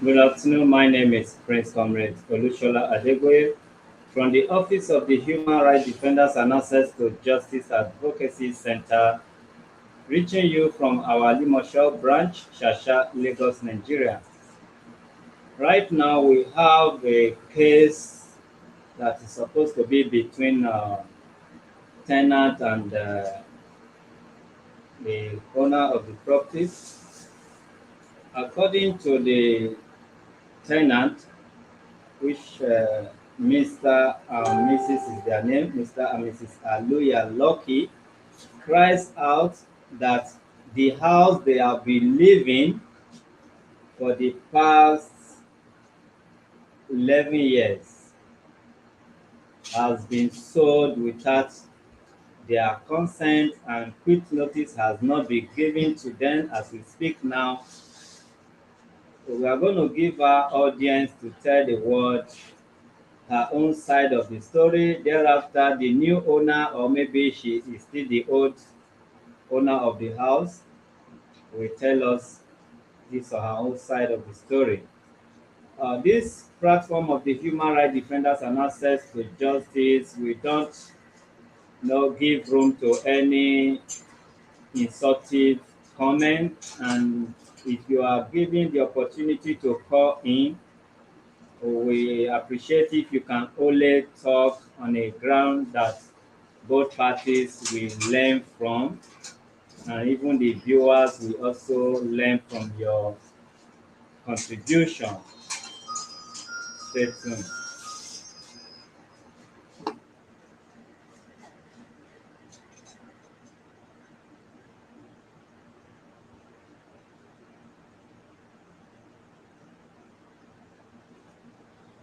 Good afternoon. My name is Prince Comrade Olushola Adegoye from the Office of the Human Rights Defenders and Access to Justice Advocacy Center, reaching you from our Limosho branch, Shasha, Lagos, Nigeria. Right now, we have a case that is supposed to be between tenant and the owner of the property. According to the tenant, which Mr. and Mrs. is their name, Mr. and Mrs. Aluya cries out that the house they have been living for the past 11 years has been sold without their consent, and quick notice has not been given to them as we speak now. So we are going to give our audience to tell the world her own side of the story. Thereafter, the new owner, or maybe she is still the old owner of the house, will tell us this or her own side of the story. This platform of the human rights defenders and access to justice, we don't give room to any insultive comment. And if you are given the opportunity to call in, we appreciate if you can only talk on a ground that both parties will learn from, and even the viewers will also learn from your contribution. Stay tuned.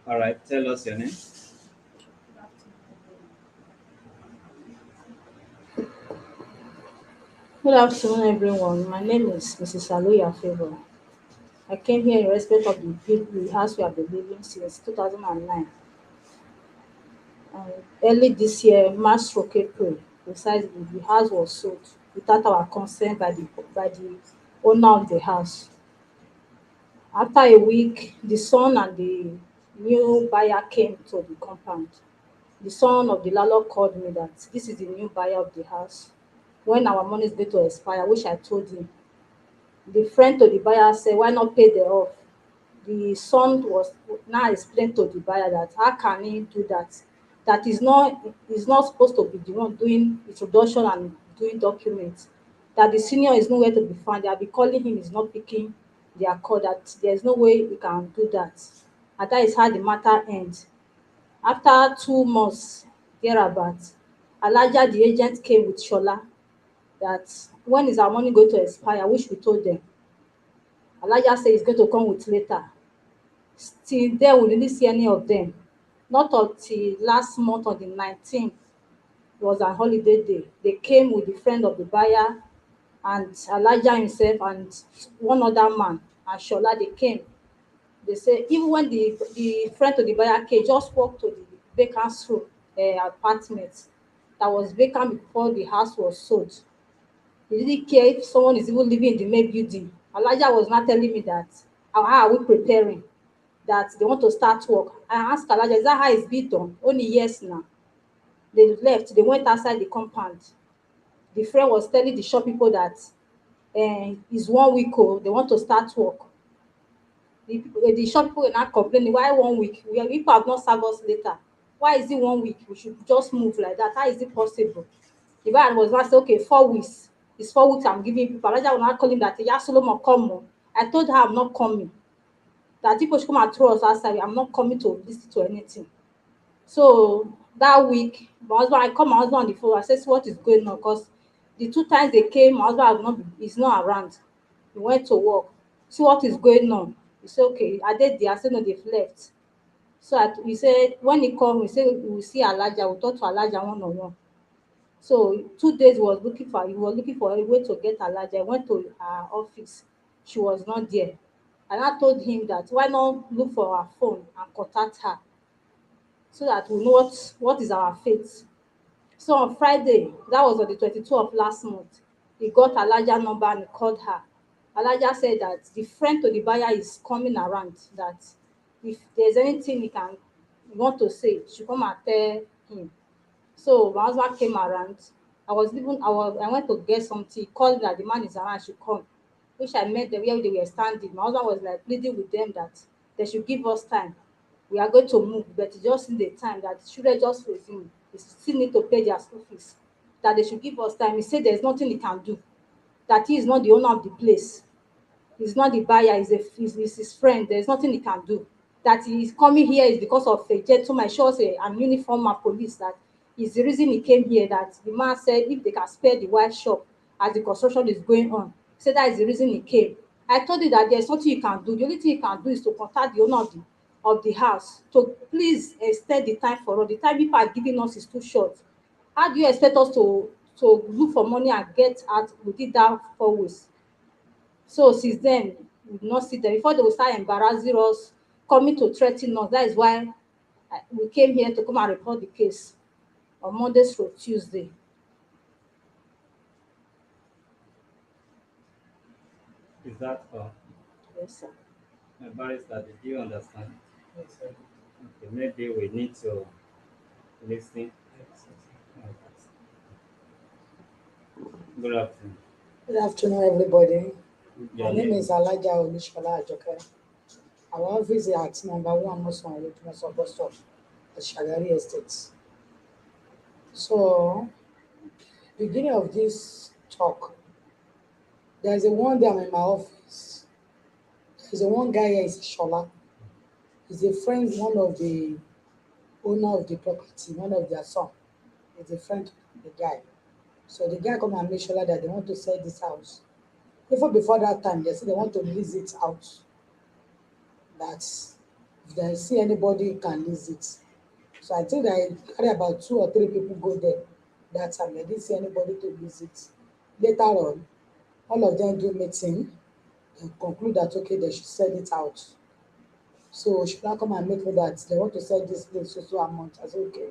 All right, tell us your name. Good afternoon, everyone. My name is Mrs. Aluya Favor. I came here in respect of the house we have been living since 2009. And early this year, March stroke April, precisely, the house was sold without our consent by the owner of the house. After a week, the son and the new buyer came to the compound. The son of the landlord called me that this is the new buyer of the house. When our money is going to expire, which I told him. The friend to the buyer said, why not pay the off? The son was now explained to the buyer that how can he do that? That is not supposed to be the one doing introduction and doing documents. That the senior is nowhere to be found. They have been calling him, he's not picking their call, that there's no way he can do that. And that is how the matter ends. After 2 months thereabout, Elijah the agent came with Shola that when is our money going to expire, which we told them. Elijah said he's going to come with later. Till then, we didn't see any of them. Not until last month on the 19th, it was a holiday day. They came with the friend of the buyer and Elijah himself and one other man and Shola. They came. They say even when the friend of the buyer came, just walked to the vacant room apartment that was vacant before the house was sold. He didn't care if someone is even living in the main building. Elijah was not telling me that how are we preparing, that they want to start work. I asked Elijah, is that how it's been done? Only yes now. They left, they went outside the compound. The friend was telling the shop people that it's 1 week old, they want to start work. The shop people were not complaining, why 1 week? People have not served us later. Why is it 1 week? We should just move like that. How is it possible? The man was not say, okay, 4 weeks. It's 4 weeks I'm giving people. Elijah will not call him that, yeah, Solomon, come on. I told her I'm not coming. That people should come and throw us outside. I'm not coming to listen to anything. So that week, my husband, I call my husband on the phone. I said, "See what is going on?" Because the 2 times they came, my husband is not around. He went to work. See what is going on. He said, okay, are they there? I said, no, they've left. So he said, when he come, he said, we will see Elijah. We'll talk to Elijah one on one. So 2 days he was looking for a way to get Elijah. I went to her office. She was not there. And I told him that why not look for her phone and contact her so that we know what is our fate. So on Friday, that was on the 22 of last month, he got Elijah number and he called her. Elijah said that the friend to the buyer is coming around, that if there's anything he want to say, she should come and tell him. So my husband came around. I went to get something. He called that the man is around, I should come. Which I met them where they were standing. My husband was like pleading with them that they should give us time. We are going to move, but it's just in the time that the children just resume. They still need to pay their school fees. That they should give us time. He said there's nothing he can do. That he is not the owner of the place. He's not the buyer, he's his friend. There's nothing he can do. That he's coming here is because of a gentleman, shows an uniform of police, that is the reason he came here. That the man said if they can spare the white shop as the construction is going on. So that is the reason he came. I told you that there's nothing you can do. The only thing you can do is to contact the owner of the house to please extend the time for us. The time people are giving us is too short. How do you expect us to look for money and get out within that 4 weeks? So since then, we did not see them. Before they will start embarrassing us, coming to threaten us. That is why we came here to come and report the case on Monday through Tuesday. Is that all? Yes, sir. Barrister, did you understand? Yes, sir. Okay, maybe we need to listen. Yes, Okay. Good afternoon. Good afternoon, everybody. My Your name name? is Alaja Olushola Ajoke. Our office is at number 1 Moson Road, Moson Bus Stop, at Shagari Estate. So, beginning of this talk, there's a one day I'm in my office. There's a one guy here, is Shola. He's a friend, one of the owner of the property, one of their son. He's a friend of the guy. So the guy come and make sure that they want to sell this house. Even before that time, they say they want to lease it out. That if they see anybody can lease it. So I think I carry about 2 or 3 people go there that time. I didn't see anybody to lease it. Later on, all of them do meeting and conclude that okay, they should sell it out. So should I come and make me that they want to sell this place so amount? I said okay.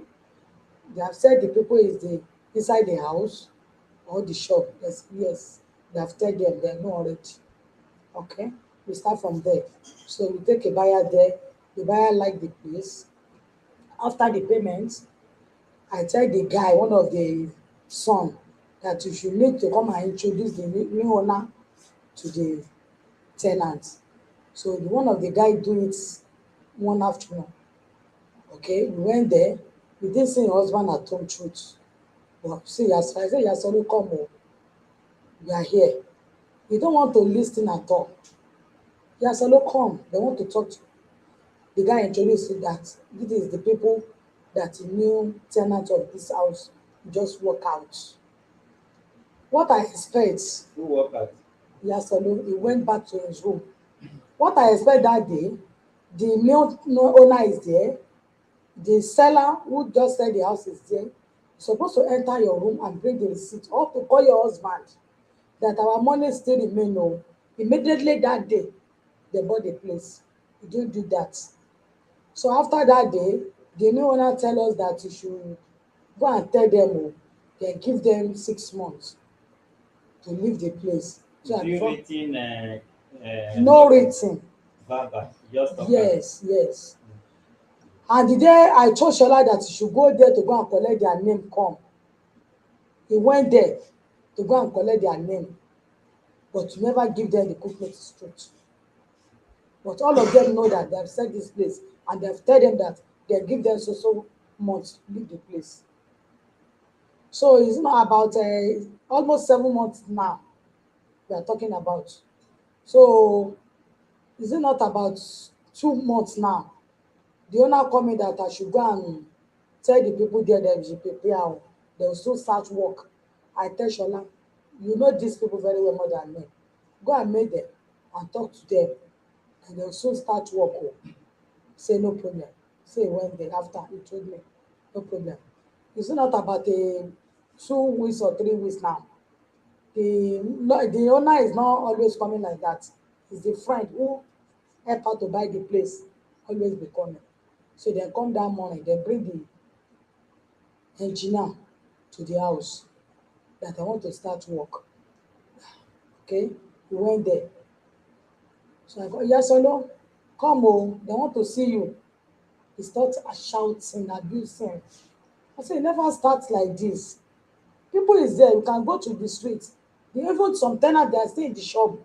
They have said the people is the inside the house or the shop. Yes, yes. They have told them they know already. Okay, we start from there. So we take a buyer there. The buyer like the place. After the payment, I tell the guy, one of the son, that you should need to come and introduce the new owner to the tenant. So the one of the guy do it one afternoon. Okay, we went there. We didn't see your husband at home truth. But see, as I said, Yasolu, come on, we are here. We don't want to listen at all. Yasolu, come. They want to talk to you. The guy introduced it that this is the people that he knew tenant of this house just walk out. What I expect, Who work at? Yasolu, he went back to his room. What I expect that day, the new no owner is there, the seller who just said the house is there, supposed to enter your room and bring the receipt or to call your husband that our money still remain o. Immediately that day, they bought the place. He didn't do that. So after that day, the new owner tell us that you should go and tell them o, then give them 6 months to leave the place. So Is that you before, written no written. verbal? Just verbal. Yes, yes. And the day I told Shola that he should go there to go and collect their name come, he went there to go and collect their name, but to never give them the complete truth. But all of them know that they have set this place and they have tell them that they give them so months to leave the place. So it's not about almost 7 months now we are talking about. So is it not about 2 months now? The owner call me that I should go and tell the people there that they should prepare o. They will soon start work. I tell Shola, you know these people very well more than me. Go and meet them and talk to them and they will soon start work o. Say no problem. Say when they after he told me no problem. It's not about a 2 weeks or 3 weeks now. The owner is not always coming like that. It's the friend who help her to buy the place always be coming. So they come that morning, they bring the engineer to the house that I want to start work. Okay, we went there. So I go, yes or no? Come oh, they want to see you. He starts shouting, abusing. I say, it never starts like this. People is there, you can go to the street. Even some tenants, they are still in the shop.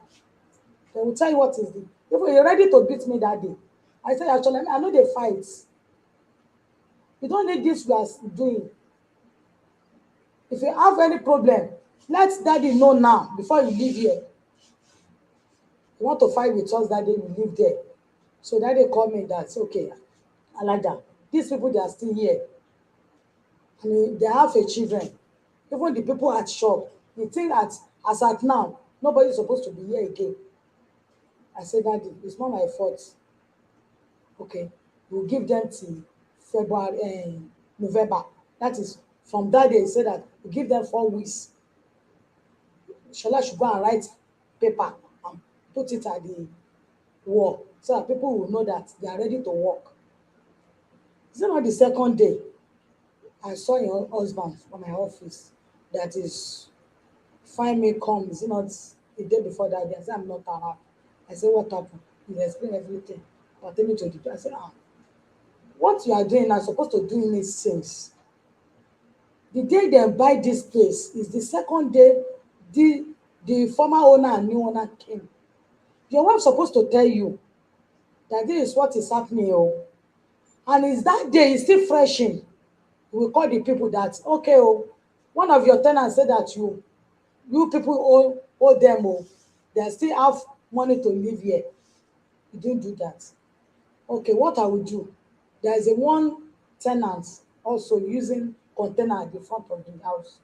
They will tell you what is the. Even you ready to beat me that day. I say, actually, I know they fight. You don't need this we are doing. If you have any problem, let daddy know now before you leave here. You want to fight with us that day, you leave there. So daddy call me that, say, okay, Alaja, these people, they are still here. I mean, they have a children. Even the people at shop, the thing at as at now, nobody is supposed to be here again. I said, Daddy, it's not my fault. Okay, we'll give them till February, November. That is from that day. He said that we give them 4 weeks. Shola should go and write paper and put it at the wall so that people will know that they are ready to work. Is it not the second day I saw your husband from my office that is find me come, is it not the day before that day? I said, I'm not around. I said, what happened? He explained everything. Pertaining to the I said, what you are doing are supposed to do these things. The day they buy this place is the second day the the former owner and new owner came. Your wife supposed to tell you that this is what is happening. Oh. And it's that day is still fresh in. You will call the people that okay, oh, one of your tenants said that you people owe them, oh, they still have money to live here. You didn't do that. Okay, what I will do, there is a one tenant also using container at the front of the house.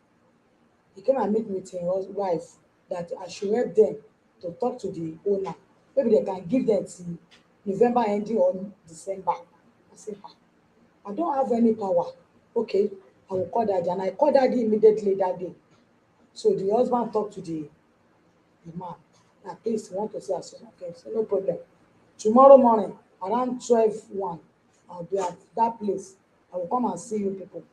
He came and meet with his wife that I should help them to talk to the owner. Maybe they can give them till November ending or December. I said, I don't have any power. Okay, I will call daddy. And I called daddy immediately that day. So the husband talked to the man. At least he want to see us. Okay, so no problem. Tomorrow morning, around 12:01, I'll be at that place. I will come and see you people.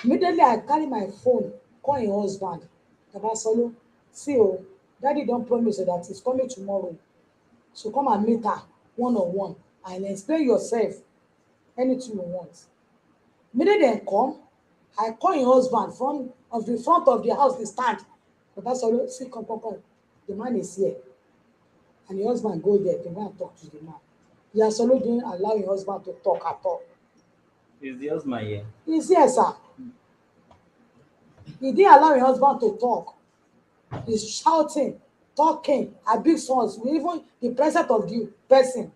Immediately, I carry my phone, call him husband. Baba Solo, see oh, daddy don promise you that he's coming tomorrow. So come and meet her one on one and explain yourself anything you want. Immediately dem come, I call him husband from of the front of the house dey stand. Baba Solo, see come. The man is here. And the husband go there to go and talk to the man. Yasolo didn't allow him husband to talk at all. Is the husband here? He's here, sir. He didn't allow his husband to talk. He's shouting, talking, abuse sons, even the presence of the person.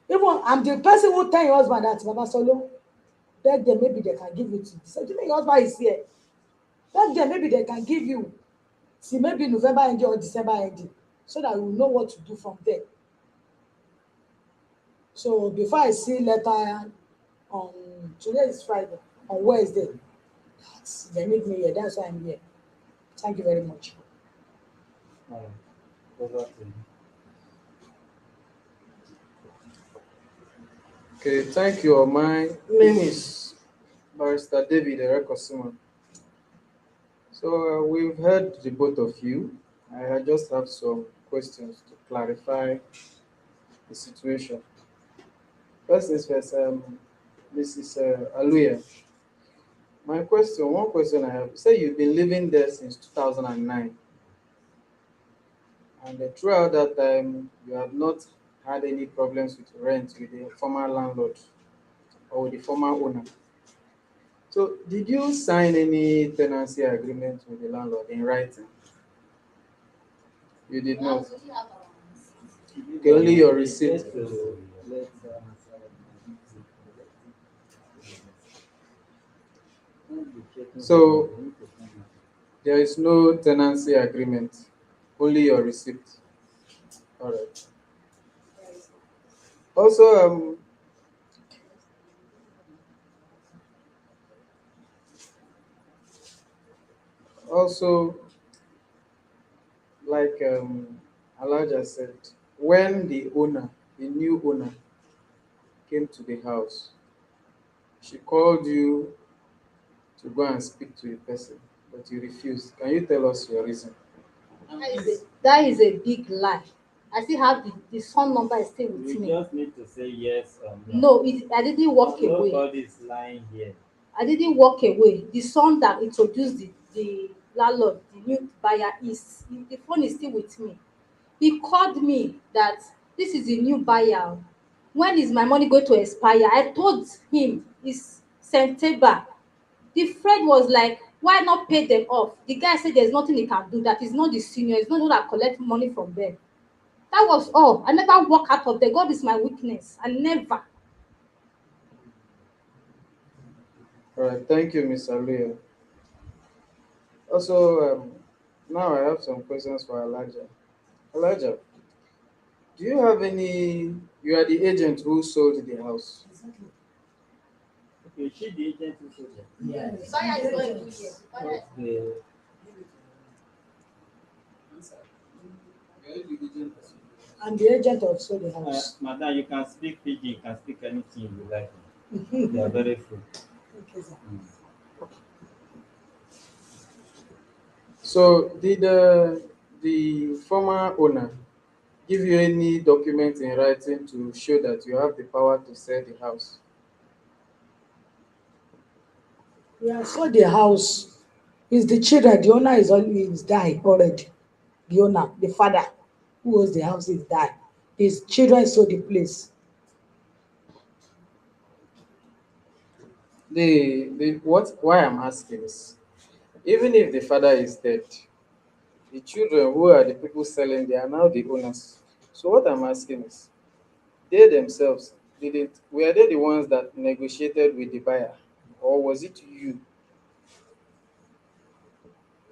Even I'm the person who tell your husband that Baba Solo, beg them, maybe they can give you to so you know your husband is here. Beg them, maybe they can give you till maybe November ending or December ending, so that you know what to do from there. So before I see letter on today is Friday, on Wednesday, they meet me here. That's why I'm here. Thank you very much. Oh, over to you. Okay, thank you. My name is Barrister David Erekosima. So we've heard the both of you. I just have some questions to clarify the situation. First is first, Mrs. Aluya. One question I have, say you've been living there since 2009, and throughout that time, you have not had any problems with rent with the former landlord or with the former owner. So, did you sign any tenancy agreement with the landlord in writing? You did not. Okay, only your receipt. Just to let So, there is no tenancy agreement, only your receipt. All right. Also, also like Elijah said, when the new owner, came to the house, she called you to go and speak to the person, but you refused. Can you tell us your reason? That is a big lie. I still have the son number is still with You me. just need to say yes or no. No, I didn't walk away. Nobody is lying here. I didn't walk away. The son that introduced the landlord, the new buyer, is the phone is still with me. He called me that this is a new buyer. When is my money going to expire? I told him it's September. The friend was like, why not pay them off? The guy said there's nothing he can do, that he's not the senior, he's not the one that collect money from them. That was all. I never walk out of there. God is my witness. I never. All right, thank you, Miss Aluya. Also, now I have some questions for Elijah. Elijah, do you have any? You are the agent who sold the house. Exactly. Okay, she the agent who sold it. Yes. Buyer is not even here. Buyer is- Okay. I'm the agent of Soul the House. Madam, you can speak pidgin, you can speak anything you like. They are very free. Okay, sir. Mm. So, did the former owner give you any document in writing to show that you have the power to sell the house? Yeah, so the house is the children. The owner is died already. The owner, the father who owns the house is died. His children sold the place. The what? Why I'm asking is, even if the father is dead, the children who are the people selling, they are now the owners. So what I'm asking is, they themselves didn't were they the ones that negotiated with the buyer, or was it you?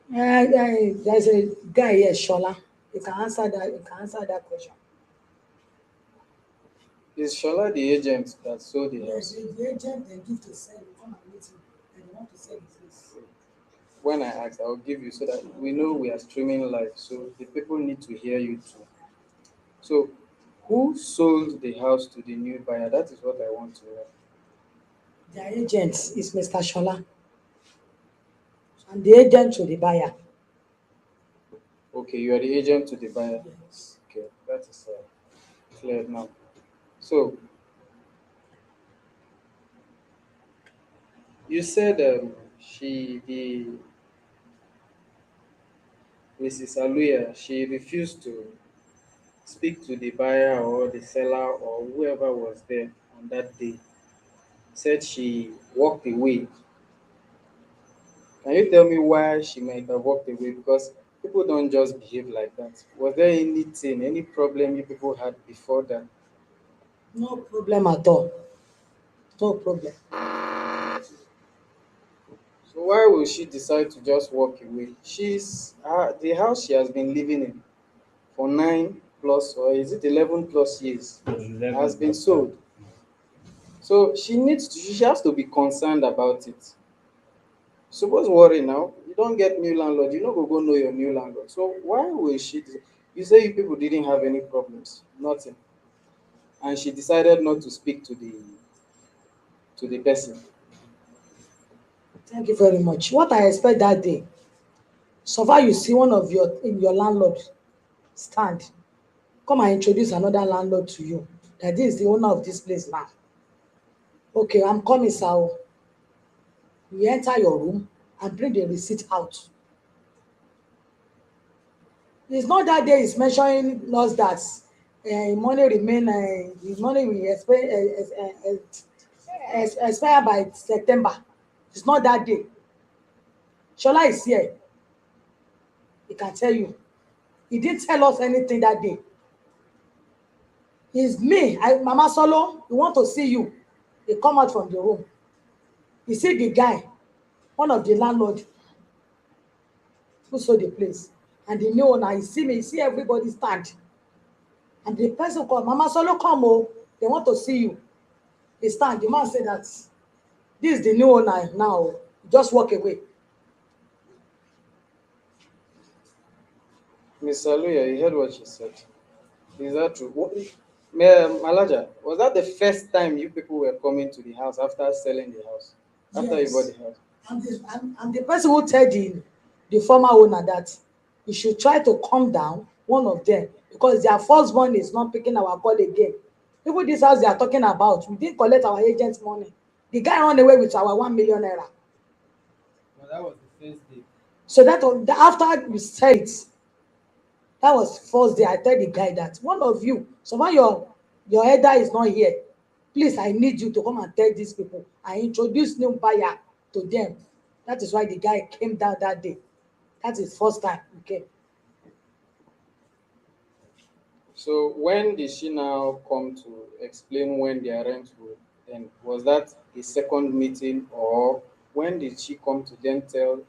There's a guy here, Shola. You can answer that. You can answer that question. Is Shola the agent that sold the Yes, house? the agent they give to sell. You come and meet him. And they want to sell the place. When I asked, I'll give you so that we know we are streaming live, so the people need to hear you too. So, who sold the house to the new buyer? That is what I want to know. The agent is Mr. Shola, and the agent to the buyer. Okay, you are the agent to the buyer. Yes. Okay, that is clear now. So, you said the Mrs. Aluya, she refused to speak to the buyer or the seller or whoever was there on that day. Said she walked away. Can you tell me why she might have walked away? Because people don't just behave like that. Was there anything, any problem you people had before that? No problem at all. No problem. So why will she decide to just walk away? She's the house she has been living in for 9 plus, or is it 11 plus years, It's 11 has been plus 5. sold. So she has to be concerned about it. Suppose worry now, you don't get new landlord, you no go know your new landlord. So why will she? You say you people didn't have any problems, nothing, and she decided not to speak to the person. Thank you very much. What I expect that day, so far you see one of your landlord stand, come and introduce another landlord to you. That this is the owner of this place now. Okay, I'm coming, sir. Oh. You enter your room and bring the receipt out. It's not that day is mentioning us that money remain, the money will expire by September. It's not that day. Shola is here. He can tell you. He didn't tell us anything that day. It's me, Mama Solo. We want to see you. He come out from the room. You see the guy, one of the landlord who sold the place, and the new owner. You see me. You see everybody stand, and the person called Mama Solo come. Oh, they want to see you. He stand. The man said that this is the new owner now. Just walk away. Miss Aluya, you heard what she said. Is that true? Malaja, was that the first time you people were coming to the house after selling the house? After you bought Yes. the house? I'm the person who tell the former owner that You should try to calm down one of them because their firstborn is not picking our call again. Even this house they are talking about, we didn't collect our agent's money. The guy run away with our 1 million naira. But that was the first day. So that was after you said it. That was first day. I tell the guy that one of you, so when your elder is not here, please I need you to come and tell these people. I introduce new buyer to them. That is why the guy came down that day. That's his first time he came. So when did she now come to explain when their rent would end? Was that a second meeting, or when did she come to then tell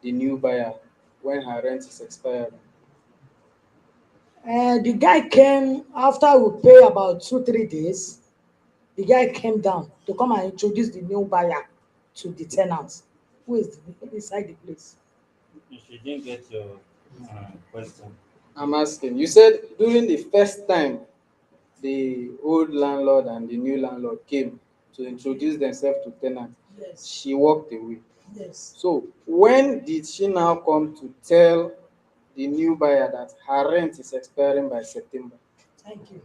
the new buyer when her rent is expiring? The guy came after we pay about 2 3 days. The guy came down to come and introduce the new buyer to the tenant who is inside the place. She didn't get your question. I'm asking. You said during the first time the old landlord and the new landlord came to introduce themselves to tenant, Yes, she walked away. yes. So when did she now come to tell the new buyer that her rent is expiring by September? Thank you.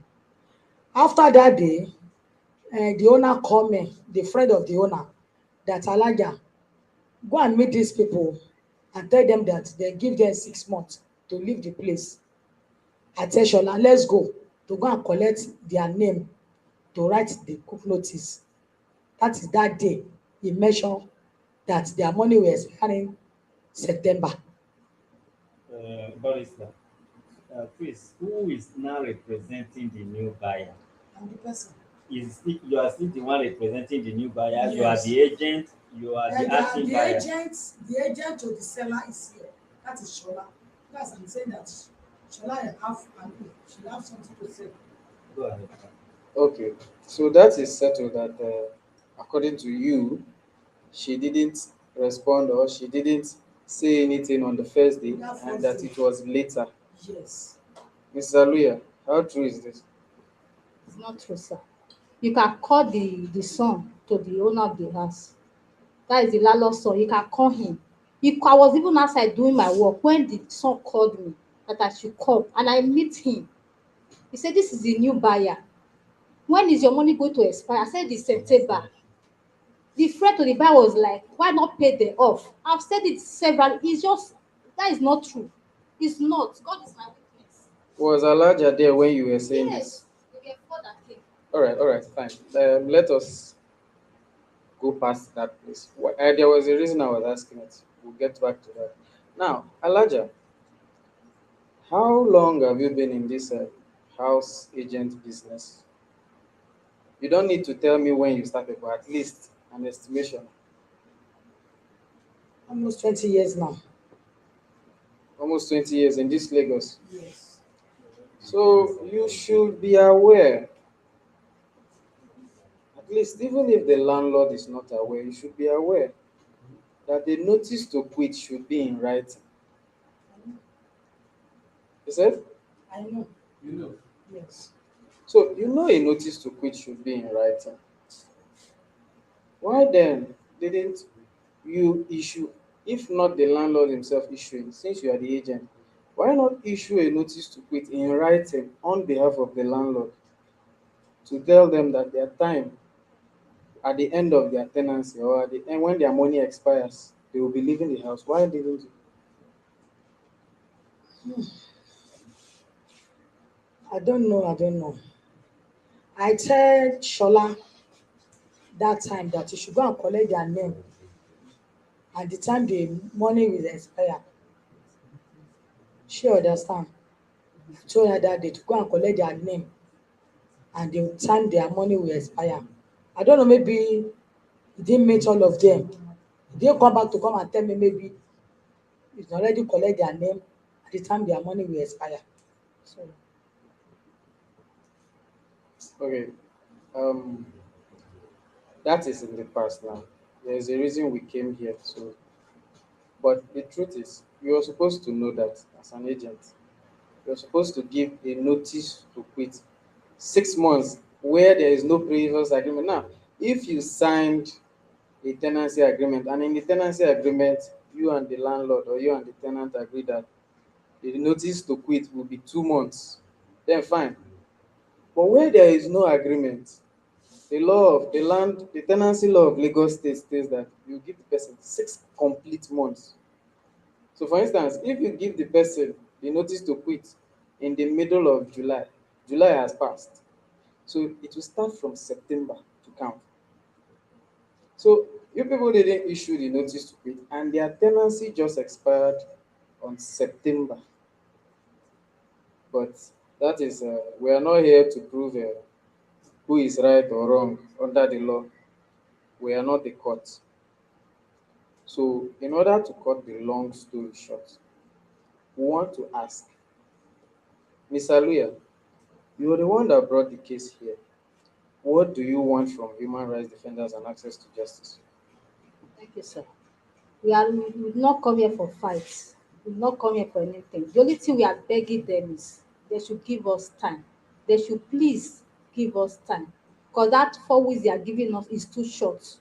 After that day, the owner called me, the friend of the owner, that Alaja, go and meet these people and tell them that they give them 6 months to leave the place. I tell Shola, let's go to go and collect their name to write the cook notice. That is that day he mentioned that their money will expire in September. Barrister, Chris, who is now representing the new buyer? I'm the person. You are still the one representing the new buyer. You are Yes. the agent. You are the acting buyer. The agent to the seller is here. That is Shola. That's I'm saying that Shola she have something to say. Go ahead. Okay, so that is settled that according to you, she didn't respond or she didn't say anything on the first day That and first that day. it was later. Yes. Mrs. Aluya, how true is this? It's not true, sir. You can call the son to the owner of the house. That is the landlord's son. You can call him. I was even outside doing my work when the son called me that I should come, and I meet him. He said, "This is the new buyer. When is your money going to expire?" I said, "It's September." The friend to the buyer was like, "Why not pay them off?" I've said it several. It's just that is not true. It's not. God is my witness. Was Alaja there when you were saying this? Yes, we were four that came. All right, fine. Let us go past that place. There was a reason I was asking it. We'll get back to that. Now, Alaja, how long have you been in this house agent business? You don't need to tell me when you started, but at least an estimation. Almost 20 years now. Almost 20 years in this Lagos. Yes. So you should be aware, at least even if the landlord is not aware, you should be aware that the notice to quit should be in writing. You said? I know. You know. Yes. So you know a notice to quit should be in writing. Why then didn't you issue, if not the landlord himself issuing, since you are the agent, why not issue a notice to quit in writing on behalf of the landlord to tell them that their time at the end of their tenancy or at the end when their money expires, they will be leaving the house? Why didn't you? I don't know. I don't know. I tell Shola that time that you should go and collect their name and the time the money will expire. She understand. I told her that day to go and collect their name and the time their money will expire. I don't know, maybe he didn't meet all of them. He didn't come back to come and tell me maybe he's already collect their name at the time their money will expire. So Okay. Um that is in the past now. There is a reason we came here. So but the truth is you are supposed to know that as an agent. You're supposed to give a notice to quit 6 months where there is no previous agreement. Now, if you signed a tenancy agreement and in the tenancy agreement, you and the landlord or you and the tenant agree that the notice to quit will be 2 months, then fine. But where there is no agreement, the law of the land, the tenancy law of Lagos State states that you give the person 6 complete months. So, for instance, if you give the person the notice to quit in the middle of July, July has passed. So, it will start from September to count. So, you people didn't issue the notice to quit, and their tenancy just expired on September. But that is, we are not here to prove who is right or wrong under the law. We are not the court. So, in order to cut the long story short, we want to ask Ms. Aluya, you are the one that brought the case here. What do you want from human rights defenders and access to justice? Thank you, sir. We did not come here for fights. We did not come here for anything. The only thing we are begging them is they should give us time. They should please give us time. Because that 4 weeks they are giving us is too short.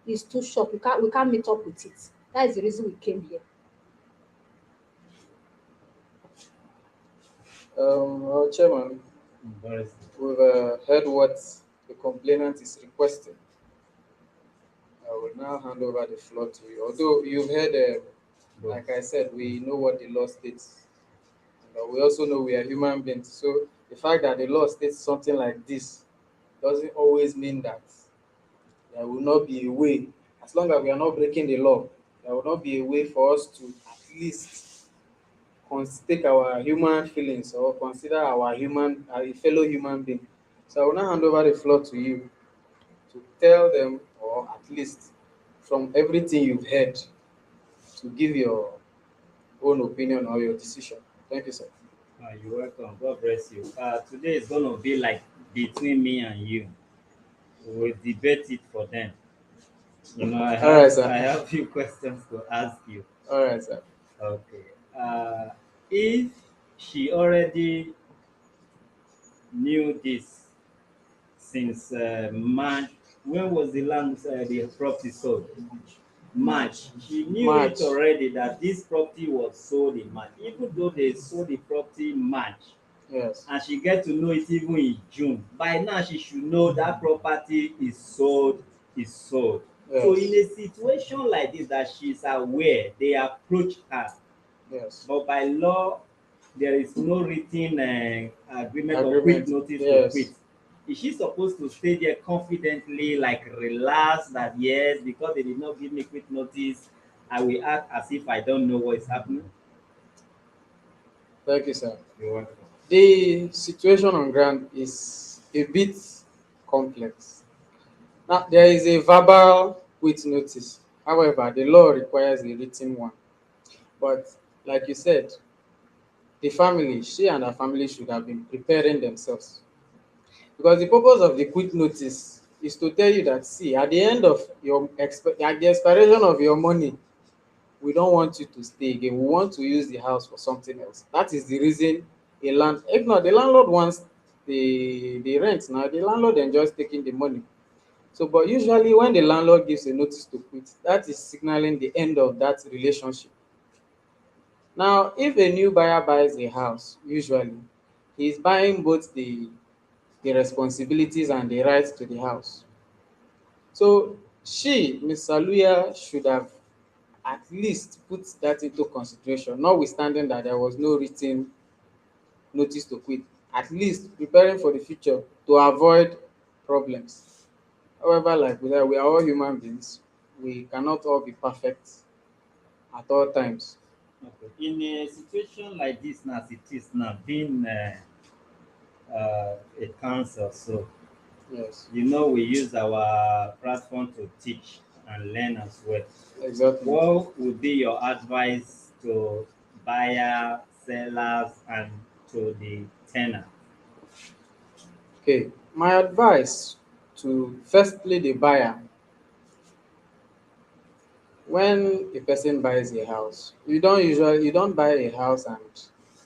It's too short. We can't meet up with it. That is the reason we came here. Chairman, Embarrassing. we've heard what the complainant is requesting. I will now hand over the floor to you. Although you've heard, But like I said, we know what the law states. But we also know we are human beings. So the fact that the law states something like this doesn't always mean that there will not be a way. As long as we are not breaking the law, there will not be a way for us to at least take our human feelings or consider our a fellow human being. So I will now hand over the floor to you to tell them, or at least from everything you've heard, to give your own opinion or your decision. Thank you, sir. you're welcome. God bless you. Today is going to be like between me and you. We'll debate it for them. All right, I sir. have few questions to ask you. All right, sir. Okay. If she already knew this since March, when was the property sold? March. She knew it March. already that this property was sold in March, even though they sold the property in March, Yes. and she get to know it even in June. By now, she should know that property is sold, is sold. So in Yes. a situation like this that she's aware, they approach her, Yes. but by law, there is no written agreement or quick Agreement. notice to quit. Yes. Is she supposed to stay there confidently, like relax that yes, because they did not give me quick notice, I will act as if I don't know what is happening? Thank you, sir. You're welcome. The situation on ground is a bit complex. Now, there is a verbal quit notice. However, the law requires a written one. But like you said, she and her family should have been preparing themselves. Because the purpose of the quit notice is to tell you that, see, at the end of at the expiration of your money, we don't want you to stay again. We want to use the house for something else. That is the reason if not, the landlord wants the rent now, the landlord enjoys taking the money. So, but usually when the landlord gives a notice to quit, that is signaling the end of that relationship. Now, if a new buyer buys a house, usually he is buying both the responsibilities and the rights to the house. So Ms. Aluya, should have at least put that into consideration, notwithstanding that there was no written notice to quit, at least preparing for the future to avoid problems. However, like we are all human beings, we cannot all be perfect at all times. Okay. In a situation like this, now as it is now, being a council, so Yes, we use our platform to teach and learn as well. exactly. What would be your advice to buyer, sellers, and to the tenant? Okay, my advice to firstly the buyer: when a person buys a house, you don't buy a house and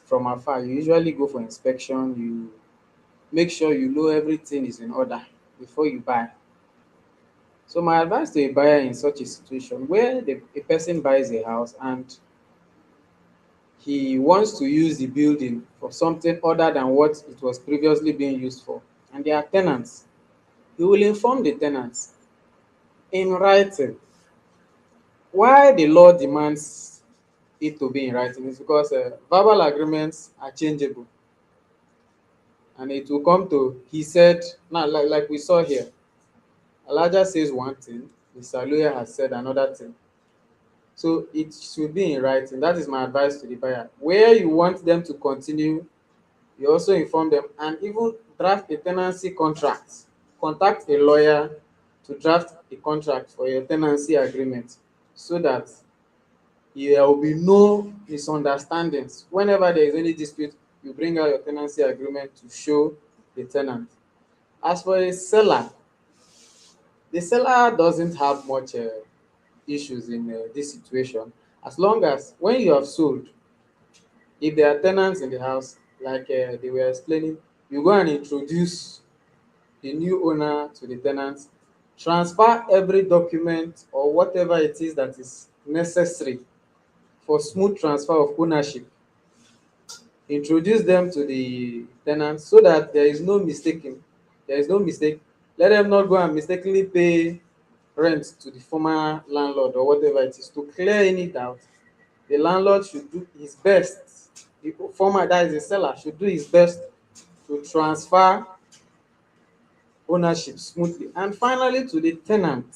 from afar. You usually go for inspection. You make sure you know everything is in order before you buy. So my advice to a buyer in such a situation where a person buys a house and he wants to use the building for something other than what it was previously being used for, and there are tenants, he will inform the tenants in writing. Why the law demands it to be in writing is because verbal agreements are changeable, and it will come to he said. Now, like we saw here, Elijah says one thing, Mr. Aluya has said another thing. So it should be in writing. That is my advice to the buyer. Where you want them to continue, you also inform them, and even draft a tenancy contract. Contact a lawyer to draft a contract for your tenancy agreement so that there will be no misunderstandings. Whenever there is any dispute, you bring out your tenancy agreement to show the tenant. As for a seller, the seller doesn't have much issues in this situation, as long as when you have sold, if there are tenants in the house, like they were explaining, you go and introduce the new owner to the tenants, transfer every document or whatever it is that is necessary for smooth transfer of ownership, introduce them to the tenants so that there is no mistake. Let them not go and mistakenly pay rent to the former landlord or whatever it is. To clear any doubt, the landlord should do his best, the former, that is the seller, should do his best to transfer ownership smoothly. And finally, to the tenant,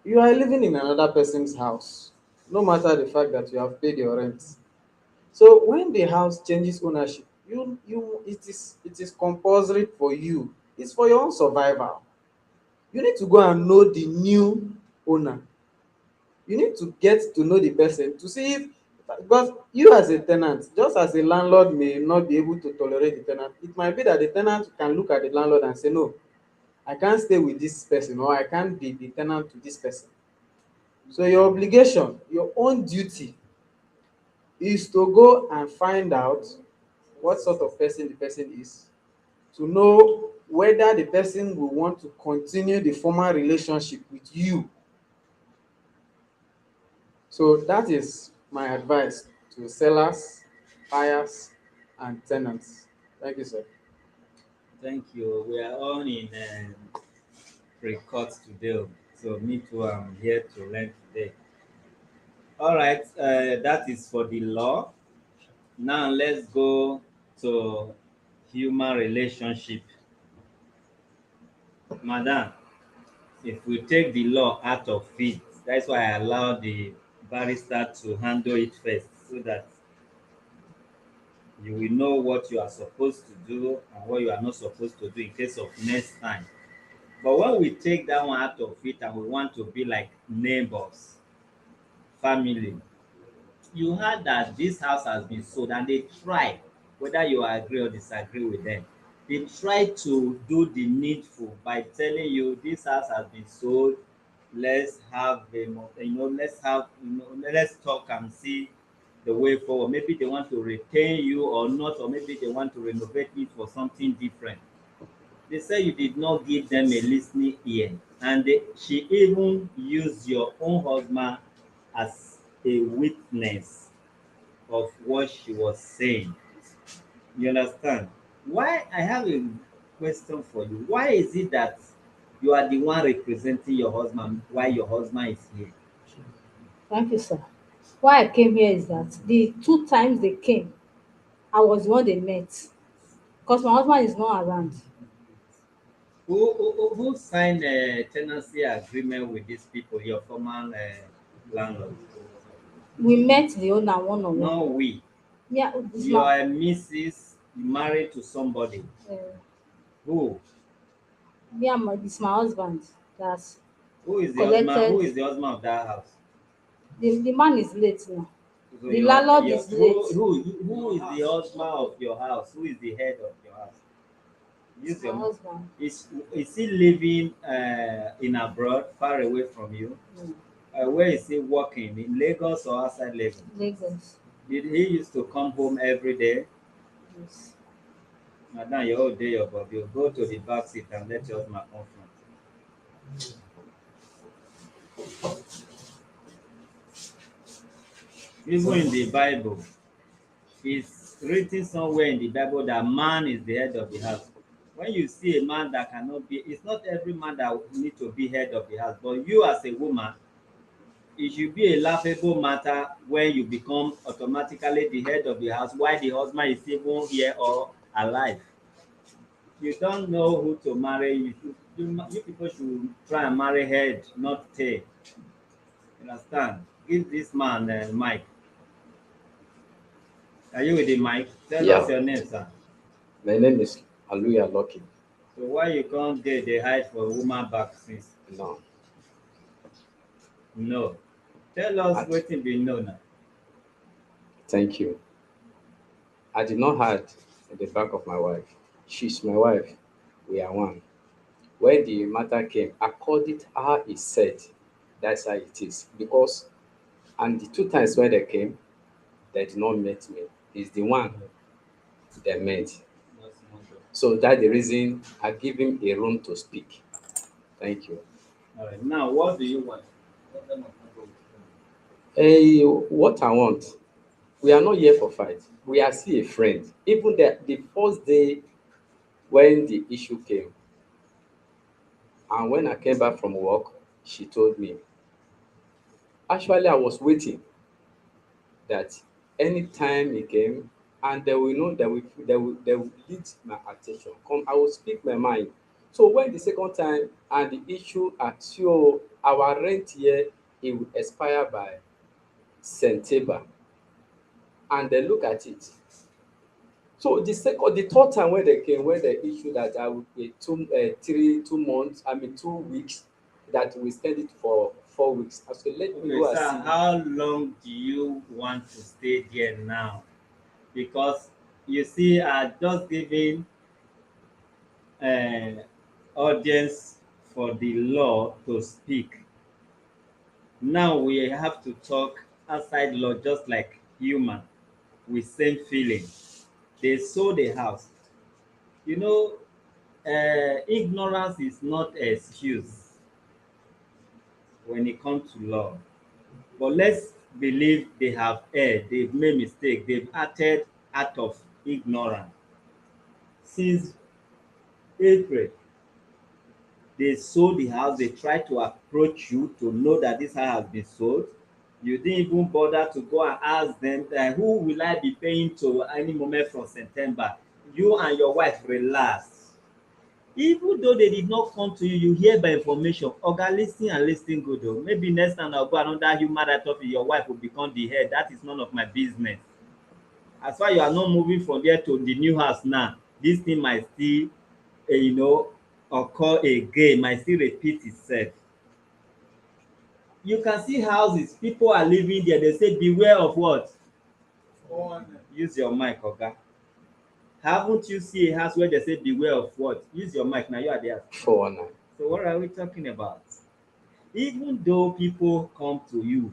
you are living in another person's house, no matter the fact that you have paid your rent. So when the house changes ownership, it is compulsory for you. It's for your own survival. You need to go and know the new owner. You need to get to know the person to see if, because you as a tenant, just as a landlord may not be able to tolerate the tenant, it might be that the tenant can look at the landlord and say, no, I can't stay with this person, or I can't be the tenant to this person. So your obligation, your own duty, is to go and find out what sort of person the person is, to know whether the person will want to continue the former relationship with you. So that is my advice to sellers, buyers, and tenants. Thank you, sir. Thank you. We are all in pre-court today, so me too. I'm here to learn today. All right, that is for the law. Now let's go to human relationship. Madam, if we take the law out of it, that's why I allow the barrister to handle it first, so that you will know what you are supposed to do and what you are not supposed to do in case of next time. But when we take that one out of it and we want to be like neighbors, family, you heard that this house has been sold and they try, whether you agree or disagree with them, they try to do the needful by telling you this house has been sold. Let's have let's talk and see the way forward. Maybe they want to retain you or not, or maybe they want to renovate it for something different. They say you did not give them a listening ear, and she even used your own husband as a witness of what she was saying. You understand? Why I have a question for you. Why is it that you are the one representing your husband while your husband is here? Thank you, sir. Why I came here is that the two times they came, I was the one they met because my husband is not around. Who signed a tenancy agreement with these people, your former landlord? We met the owner one on one. No, we. Yeah, it's You my are a Mrs. married to somebody. uh, Who? yeah, it's my husband that Who is the husband? Who collected. is the husband of that house? The man is late now. So The landlord your is late. who is the husband of your house? Who is the head of your house? It's Use my your mouth. husband. Is he living in abroad, far away from you? Mm. Where is he working? In Lagos or outside Lagos? Lagos. Did he used to come home every day? Yes. Madam, your whole day, your body. You go to the back seat and let your husband come front. Even in the Bible, it's written somewhere in the Bible that man is the head of the house. When you see a man that cannot be, it's not every man that need to be head of the house, but you as a woman, it should be a laughable matter when you become automatically the head of the house while the husband is even here or alive. You don't know who to marry. You people should try and marry head, not tail. You understand? Give this man mic. Are you with the mic? Tell us Yeah, your name, sir. my name is Aluya Lucky. So why you can't get the hide for woman back since? No, No. Tell us at, wetin be no now. thank you. I did not hide at the back of my wife. She's my wife. We are one. When the matter came, according to how it said, that's how it is. Because, and the two times when they came, they did not meet me. It's the one they met. So that's the reason I give him a room to speak. Thank you. All right. Now, what do you want? What kind of convo Hey, what I want, we are not here for fight. We are still a friend. Even the first day when the issue came, and when I came back from work, she told me. Actually, I was waiting that anytime he came, and they will know they will lead my attention. Come, I will speak my mind. So when the second time and the issue at so our rent here it will expire by September, and they look at it. So the third time when they came, when they issue that I will pay 2 months, I mean 2 weeks, that we spend it for 4 weeks. I said, let me Okay, go and sir, see. how long do you want to stay there now? Because you see, I just giving uh, audience for the law to speak. Now we have to talk outside law just like human with same feeling. They sold the house. You know, ignorance is not excuse when it comes to law. But let's believe they have erred, they've made mistake, they've acted out of ignorance. Since April, they sold the house, they tried to approach you to know that this house has been sold. You didn't even bother to go and ask them who will I be paying to any moment from September. You and your wife relax. Even though they did not come to you, you hear by information. Oga, lis ten and lis ten good o. Maybe next time I go another human right office, your wife will become the head. That is none of my business. As far you are not moving from there to the new house now, this thing might still you know occur again, might still repeat itself. You can see houses, people are living there, they say beware of what? Use your mic, oga. Haven't you see a house where they say beware of what? Use your mic, now you are there. 419. So what are we talking about? Even though people come to you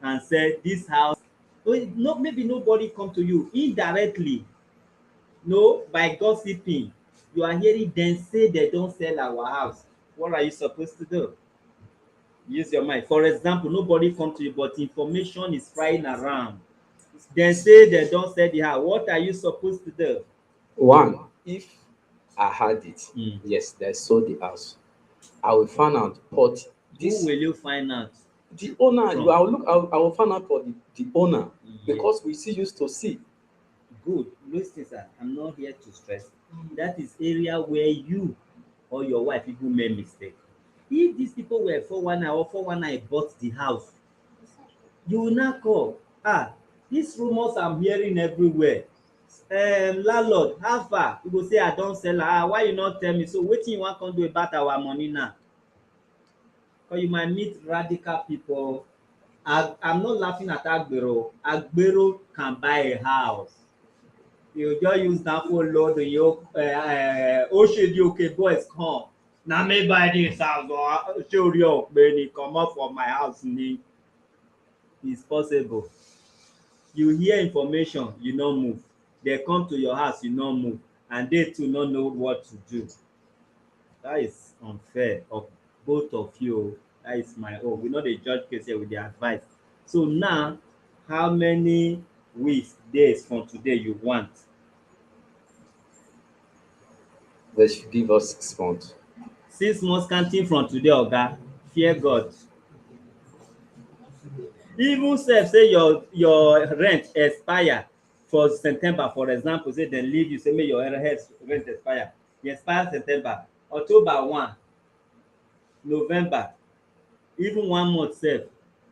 and say this house, no, maybe nobody come to you indirectly, no, by gossiping, you are hearing them say they don't sell our house. What are you supposed to do? Use your mind. For example, nobody come to you but information is flying around, dem say they don't sell the house. What are you supposed to do? One, if I had it, Mm. yes, they sold the house. I will find out, but Who this will you find out the owner, you from? I will look, I will find out for the owner, Yes. because we still used to see. Good. Listen, sir, I'm not here to stress. That is area where you or your wife even made mistake. If these people were 419 or 419 bought the house, you will now call. These rumors I'm hearing everywhere. Landlord, how far? You go say I don sell am. Why you not tell me? So wetin you wan come do about our money now? Or you might meet radical people. I'm not laughing at Agbero. Agbero can buy a house. You just use that phone load your Oshodi okay boys come. Na me buy this house or Shori Ogbeni comot for my house ni. It's possible. You hear information, you no move. They come to your house, you no move. And they too no know what to do. That is unfair of both of you. That is my own. We no dey judge case here, we dey advise. So now, how many weeks, days from today you want. They should give us 6 months. 6 months counting from today, oga, fear God. Even sef say your rent expire for September, for example, say dem leave you say make your rent expire, e expire September, October 1, November, even 1 month sef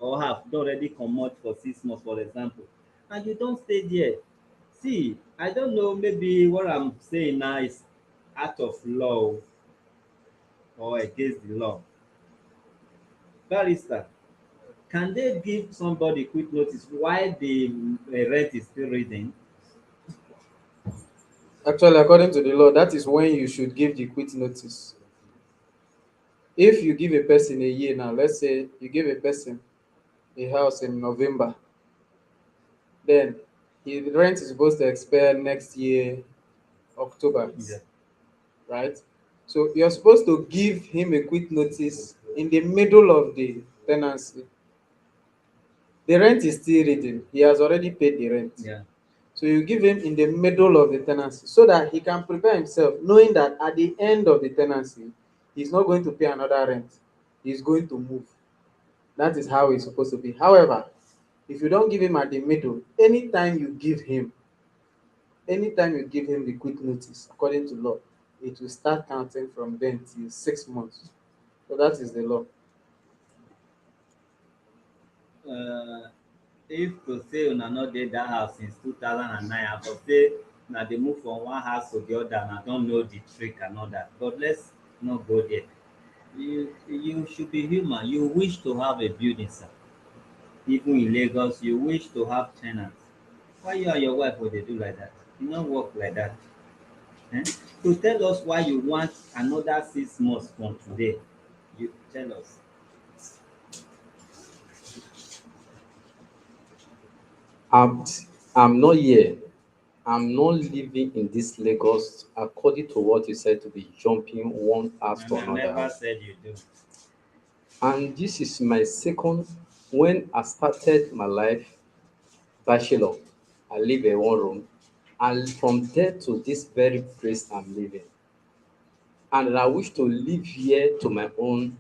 or half don already comot for 6 months, for example, and you don stay there. See, I don't know, maybe what I'm saying now is out of law or against the law. Barrister, can they give somebody quick notice while the rent is still reading? Actually, according to the law, that is when you should give the quit notice. If you give a person a year now, let's say you give a person a house in November, then the rent is supposed to expire next year, October, Yeah. right? So you're supposed to give him a quit notice in the middle of the tenancy. The rent is still reading. He has already paid the rent. Yeah. So you give him in the middle of the tenancy so that he can prepare himself, knowing that at the end of the tenancy, he's not going to pay another rent. He's going to move. That is how it's supposed to be. However, if you don't give him at the middle, anytime you give him the quick notice, according to law, it will start counting from then till 6 months. So that is the law. uh, if to say una no dey dat house since 2009, I for say na dey move from one house to the other and I don know the trick and all that, but let's not go there. You should be human. You wish to have a building, sir. Even in Lagos, you wish to have tenants. Why you and your wife go dey do like that? E no work like that. So tell us why you want another 6 months from today. You tell us. I'm, I'm not here. I'm not living in this Lagos according to what you said to be jumping one house And to I another never house. said you do. And this is my second. When I started my life bachelor, I live in one room, and from there to this very place I'm living, and I wish to live here to my own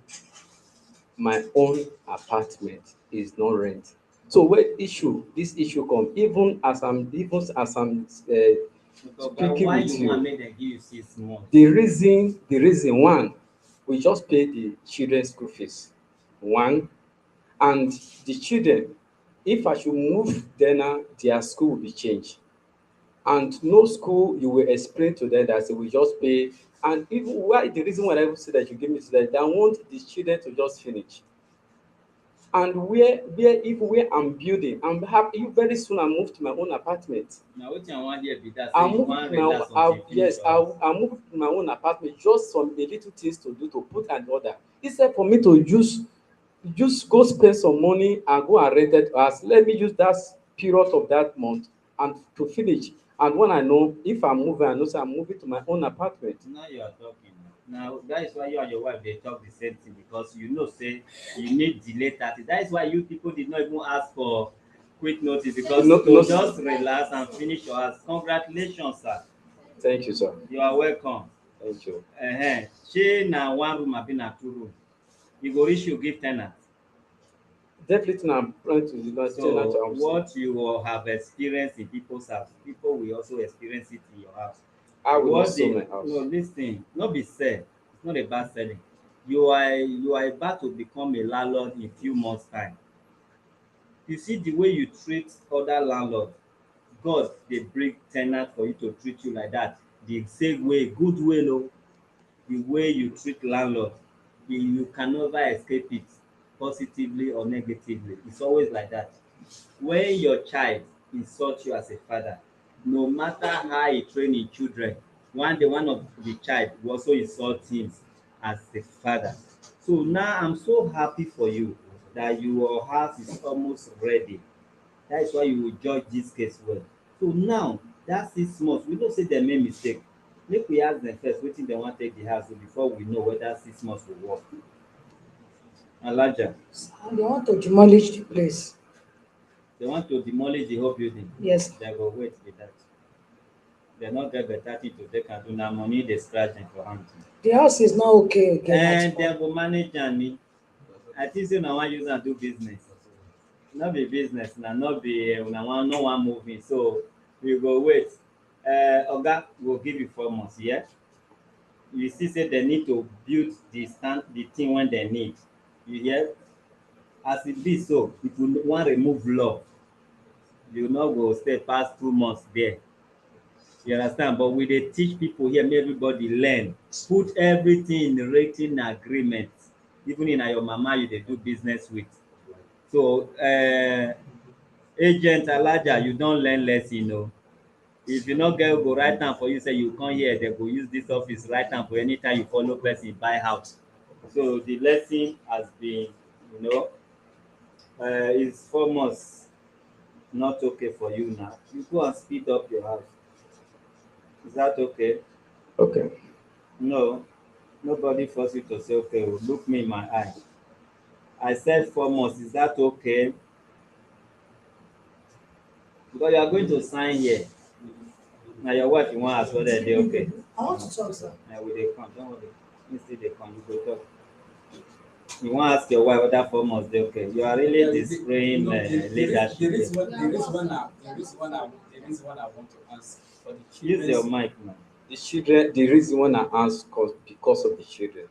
apartment is not rent. So where this issue come, even as I'm But speaking why with you want you, make dem give you 6 months? the reason one, we just pay the children school fees, one, and the children, if I should move then their school will be changed, and no school you will explain to them that say we just pay. And even why, the reason why I even say that you give me to that, I want the children to just finish. And where even where I'm building, I'm happy very soon I move to my own apartment. Na wetin I wan hear be that, say I'm you moving wan to my own, relax until you finish your house. I'm moving to my own apartment, just some a little things to do to put an order. Instead for me to just go spend some money and go and rent it house, let me use that period of that month and to finish. And when I know if I'm moving, I know say I'm moving to my own apartment. Now you are talking. Now that is why you and your wife dey talk the same thing, because you know say you need delay 30. That is why you people did not even ask for quick notice, because No, no, to just relax and finish your house. Congratulations, sir. thank you, sir. You are welcome. Thank you. Shey na one room abi na two room? E go reach you give ten ant. Definitely, I'm planning to stay at So house. what you will have experienced in people's house, people will also experience it in your house. I will not What sell they my no house. lis ten, no be sell, it's not about selling. You are about to become a landlord in few months time. You see the way you treat other landlord, God dey bring ten ant for you to treat you like that. The same way, good way o. The way you treat landlord, you can never escape it, positively or negatively. It's always like that. When your child insult you as a father, no matter how he train him children, one day one of the child will also insult him as a father. So now I'm so happy for you that your house is almost ready. That is why you will judge this case well. So now that 6 months, we know say dem make mistake. Make we ask dem first wetin dem wan take the house do before we know whether 6 months go work. Alhaja, And they want to demolish the place. They want to demolish the whole building. Yes. They go wait with that. They not get better thing to take and do now money they scratch them for hand. The house is not okay again at And they all. go manage and me. I think say una wan use am do business. No be business na, no be una wan no wan move in. So we go wait. Oga go give you 4 months, yeah? You see say they need to build the thing when they need. You hear? As e be so, if you wan remove law, you no go stay pass 2 months there. You understand? But we dey teach people here make everybody learn. Put everything in written agreement. Even if na your mama you dey do business with. So agent Alhaja, you don learn lesson o. If you no get who go write am for you say you come here, dem go use dis office write am for anytime you follow person buy house. So the lesson has been, you know, is 4 months not okay for you now. You go and speed up your house. Is that okay? Okay. No, nobody force you to say okay o. Look me in my eye. I said 4 months. Is that okay? Because you are going to sign here. Na your wife you wan ask whether dey okay. I want to talk, sir. Na we dey come, don't worry. Me still dey come, we go talk. You wan ask your wife whether 4 months dey okay. You are really displaying leadership there is here. one there is one now there is one I want to ask for the Use your children. mic now. The children, the reason when I ask because of the children.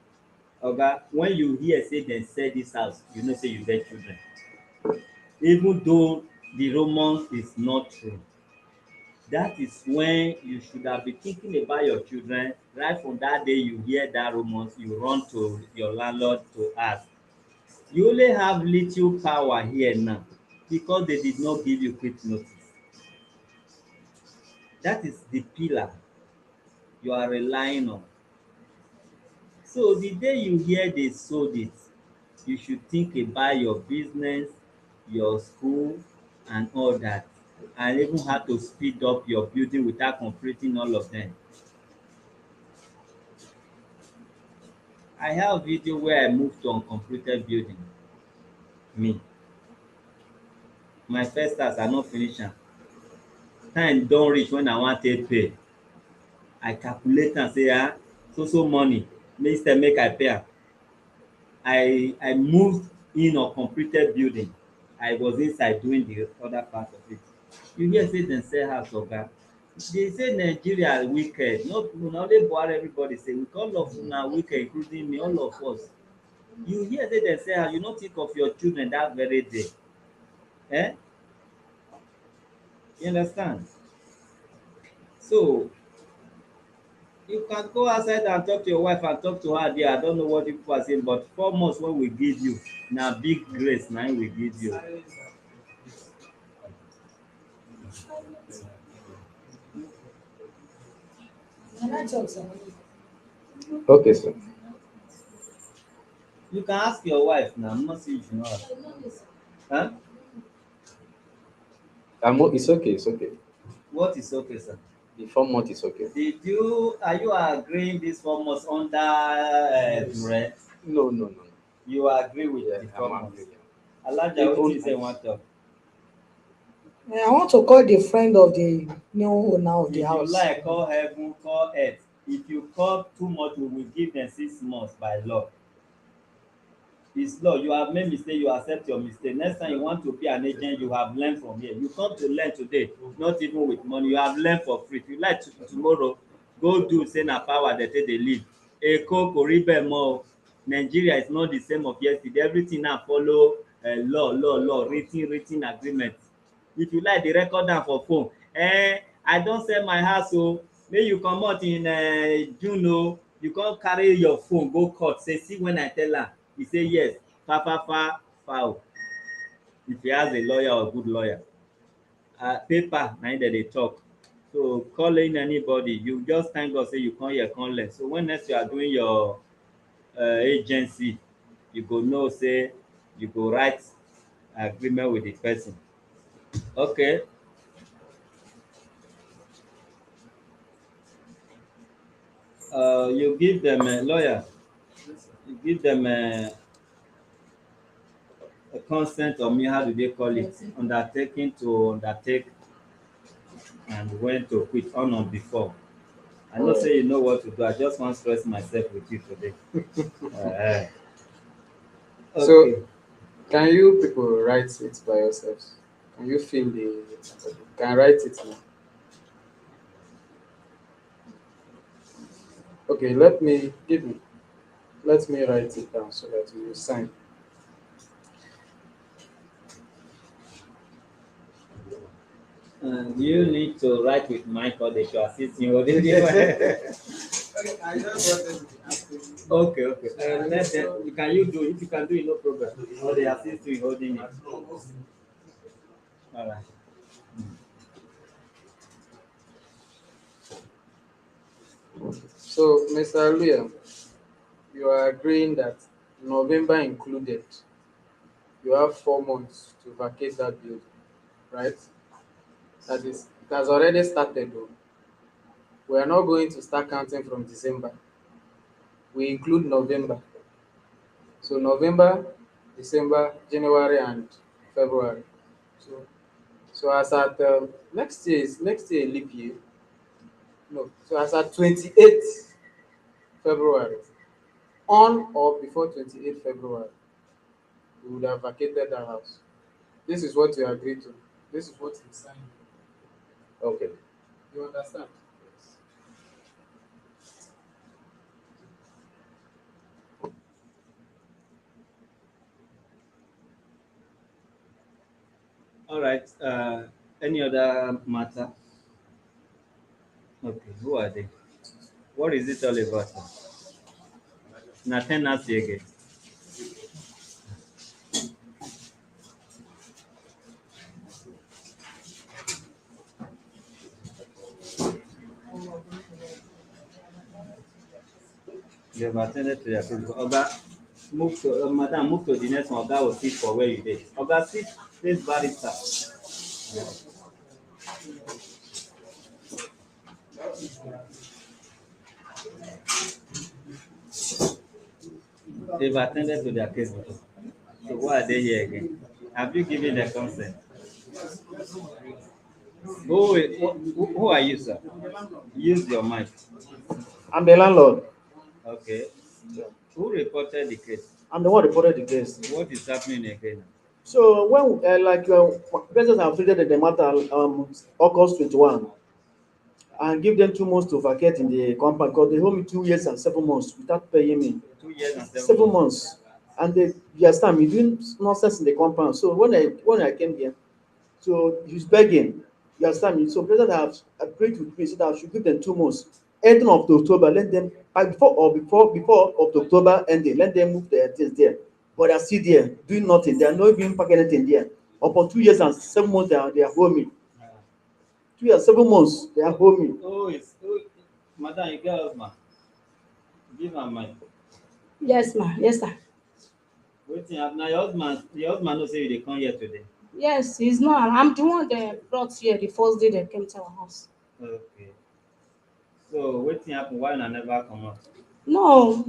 Oga, when you hear say dem sell dis house, you know say you get children. Even though the romance is not true, that is when you should have been thinking about your children. Right from that day you hear that rumors, you run to your landlord to ask. You only have little power here now because they did not give you quick notice. That is the pillar you are relying on. So the day you hear they sold it, you should think about your business, your school, and all that, and even how to speed up your building without completing all of them. I have video where I moved to uncompleted building. Me, my first house I no finish am. Time don reach when I wan take pay. I calculate am say so so money instead make I pay am. I moved in uncompleted building. I was inside doing the other part of it. You hear say dem sell house, oga. Dey say Nigeria wicked. No, una only Buhari everybody say all of una wicked, including me, all of us. You hear say dem sell house, you no think of your children that very day. Eh? You understand? So you can go outside and talk to your wife and talk to her there. I don't know what people are saying, but 4 months wey we give you na big grace na im we give you. Can I talk, sir? Okay, sir. You can ask your wife now. I'm not saying you should not ask. Huh? It's okay. It's okay. What is okay, sir? The 4 months is okay. Are you agreeing this 4 months under threat? No, no, no, no. You agree with Yeah, the I'm 4 months? agree. Alhaja, Even wetin you say you wan talk? I want to call the friend of the new owner of the If you house. like, call heaven, call earth. If you call too much, we will give them 6 months by law. It's law. You have made mistake, you accept your mistake. Next time you want to be an agent, you have learned from here. You come to learn today, not even with money. You have learned for free. If you like tomorrow, go do say na power dey take dey live. Eko kò rí bẹ́ẹ̀ mọ́ o. Nigeria is not the same of yesterday. Everything now follow law, written agreement. If you like, dey record am for phone. I don sell my house o. Make you comot in June o. You come carry your phone go court say see when I tell am. He say yes, foul. If he has a lawyer or good lawyer. Paper na im dem dey talk. So calling anybody, you just thank God say you come here come learn. So when next you are doing your agency, you go know say you go write agreement with the person. Okay. You give them a lawyer. You give them a consent of me, how do they call it? Undertaking to undertake and when to quit on or before. I know say you know what to do. I just want to stress myself with you today. Uh, okay. So, can you people write it by yourselves? Can you feel the? Can write it now? Okay, let me give me. Let me write it down so that you will sign. And you need to write with Mike or they should assist you. Okay, I just wanted to be asking. Okay, okay. Let them, can you do it? If you can do it, no problem. Or they assist you in holding it. All right. So, Mr. Aluya, you are agreeing that November included, you have 4 months to vacate that building, right? That is, it has already started though. We are not going to start counting from December. We include November. So November, December, January, and February. So, so as at next year leap year. No. So as at 28th February, on or before 28th February, we would have vacated the house. This is what you agreed to. This is what you signed. Okay. You understand? All right. Any other matter? Okay. Who are they? What is it all about? Na tenancy again. You have attended to their case. Oga, move to madam, move to the next one. Oga will sit for where you did. Oga, sit, face barrister. They've attended to their case before. So why are they here again? Have you given their consent? Who are you, sir? Use your mic. I'm the landlord. Okay. Who reported the case? I'm the one reported the case. What is happening again? So when persons have treated the matter August 21 and give them 2 months to vacate in the compound because they owe me 2 years and 7 months without paying me 2 years and 7 months, and they you understand me doing nonsense in the compound. So when I came here, so he's begging. You understand me? So president have agreed with me so that I should give them 2 months. Ending of the October, let them before of the October ending, let them move their things there. But they're still there, doing nothing. They are not even packing anything there. Upon 2 years and 7 months, they are home. 2 years, 7 months, they are home. Madam, you get husband. Give her mic. Yes, ma. Yes, sir. Wetin happen? Now your husband know say you dey come here today. Yes, he's not. I'm the one that brought here the first day they came to our house. Okay. So wetin happen? Why una never comot? No,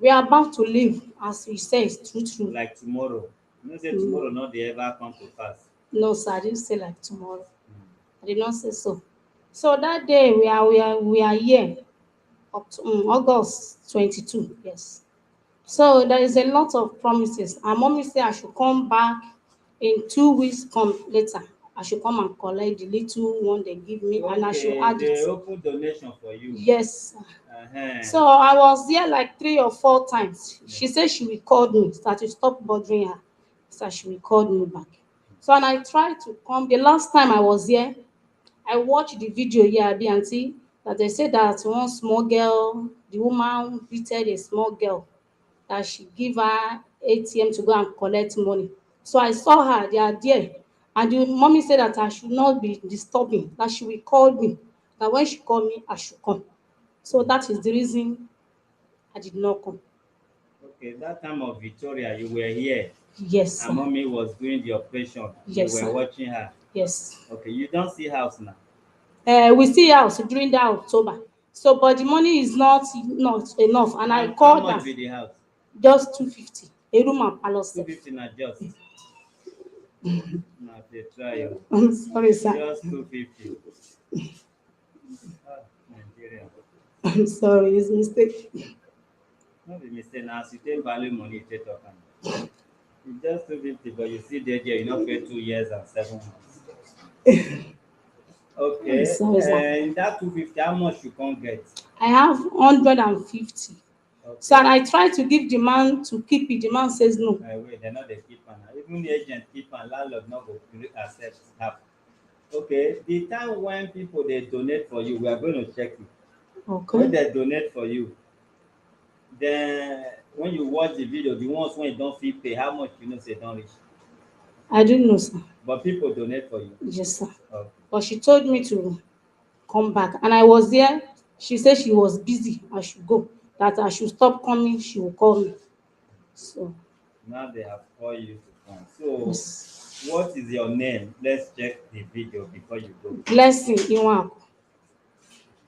we are about to leave, as he says, true, true. Like tomorrow. You know say Mm. tomorrow no dey ever come to pass. No, sir, I didn't say like tomorrow. I did not say so. So that day we are here up to August 22. Yes. So there is a lot of promises. And mommy said I should come back in 2 weeks. Come later, I should come and collect the little one they give me, and I should Okay, add they it. open donation for you. Yes. Uh-huh. So I was there like 3 or 4 times. She said she will call me, that to stop bothering her. So she will call me back. So and I tried to come. The last time I was here, I watched the video here, Abi aunty, that they said that one small girl, the woman beated a small girl, that she give her ATM to go and collect money. So I saw her, they are there. And the mommy said that I should not be disturbing, that she will call me. That when she call me, I should come. So that is the reason I did not come. Okay, that time of Victoria, you were here. Yes, And sir. mommy was doing the operation. You Yes, were sir. watching her. Yes. Okay, you don't see house now. We see house during that October. So, but the money is not enough, and I How called much her be the house? just 250. a room and parlour Two sef. fifty na just. Na dey try o. I'm sorry sir, Just 250. Ah, Nigeria. I'm sorry, it's mistake. No be mistake, na as you take value money you take talk am. It's just 250 but you still dey there, you no pay 2 years and 7 months. I'm Okay, sorry sir. in that 250 how much you come get? I have 150. So Okay. and I try to give the man to keep it, the man says no. Wait, dem no dey keep am na. Even the agent keep am, landlord no go gree accept half. Okay, the time when people dey donate for you, we are going to check it. When Okay. they donate for you, then when you watch the video, the ones wey you don fit pay, how much you know say don reach? I didn't know sir. But people donate for you. Yes sir. Okay. But she told me to come back and I was there. She said she was busy, I should go, that I should stop coming, she will call me. So Now they have called you to come. So, yes. what is your name? Let's check the video before you go. Blessing Iwan.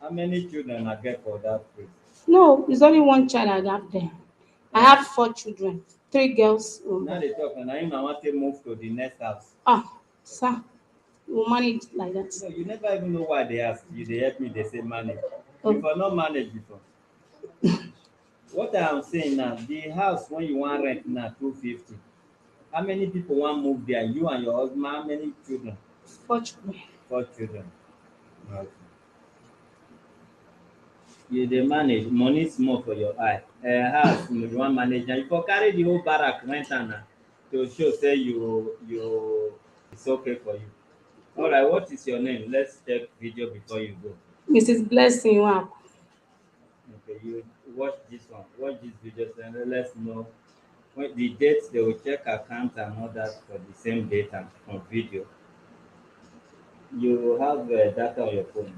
How many children I get for that place? No, it's only one child I have there. I Eh? have 4 children, 3 girls, one Now boy. they talk, and I want to move to the next house. Ah, sir, we'll manage like that. No, you never even know why they ask you. They help me, they say manage. Oh, Before, not manage before. What I am saying now, the house when you want rent now, 250. How many people want move there? You and your husband, how many children? 4 children. 4 children. Okay. You dey manage, money small for your eye. House you wan manage am, you for carry the whole barrack rent am na to show say you it's okay for you. Alright, what is your name? Let's check video before you go. Mrs. Blessing Iwan. Okay, you watch this one, watch this video and let's know when the date they will check account and all that for the same date and on video. You have data on your phone.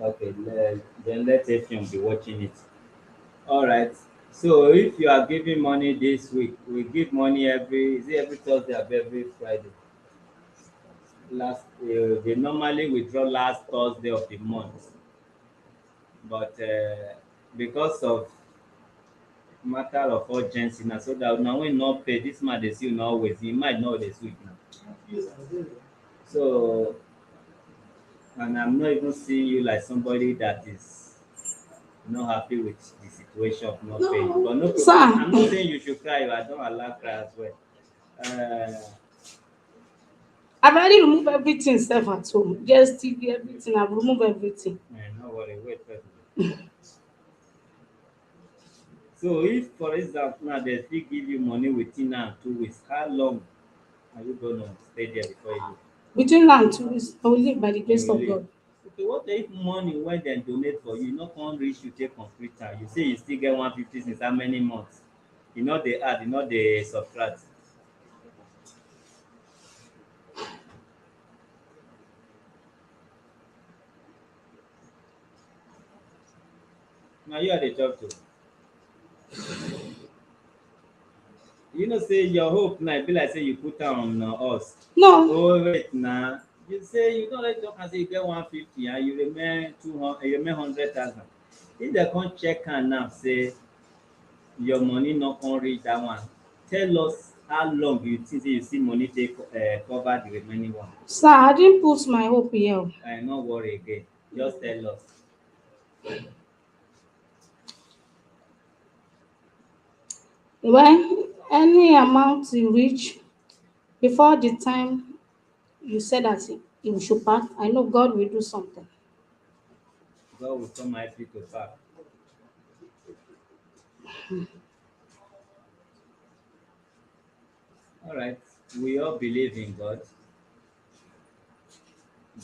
Okay, then let Effiong be watching it. All right. So if you are giving money this week, we give money every is it every Thursday or every Friday? Last they normally withdraw last Thursday of the month, but because of matter of urgency now, so that now when not pay this man dey see una always, he might know this week now. So and I'm not even seeing you like somebody that is not happy with the situation of not paying. No, But no problem. sir. I'm not saying you should cry. I don't allow cry as well. Uh, I've already removed everything self at home. Just TV, everything. I've removed everything. no worry, wait first. So if for example now they still give you money within now 2 weeks, how long are you gonna stay there before you leave? Between now and 2 weeks, I will live by the You grace will of leave. God. Okay, what if money when they donate for you, not come reach you take complete am? You say you still get 150 since how many months? You know they add, you know they subtract. Now you are the job too. You know say your hope now be like say you put am on us. No, Oh wait na, you say you don already talk am say you get 150 and you remain 200, you remain 100,000. If dem come check am now say your money no come reach that one, tell us how long you think say you see money take cover the remaining one. sir, I didn't put my hope here. No worry again, just tell us. When any amount you reach before the time you said that you should pack, I know God will do something. God will come help you to pack. Alright, we all believe in God,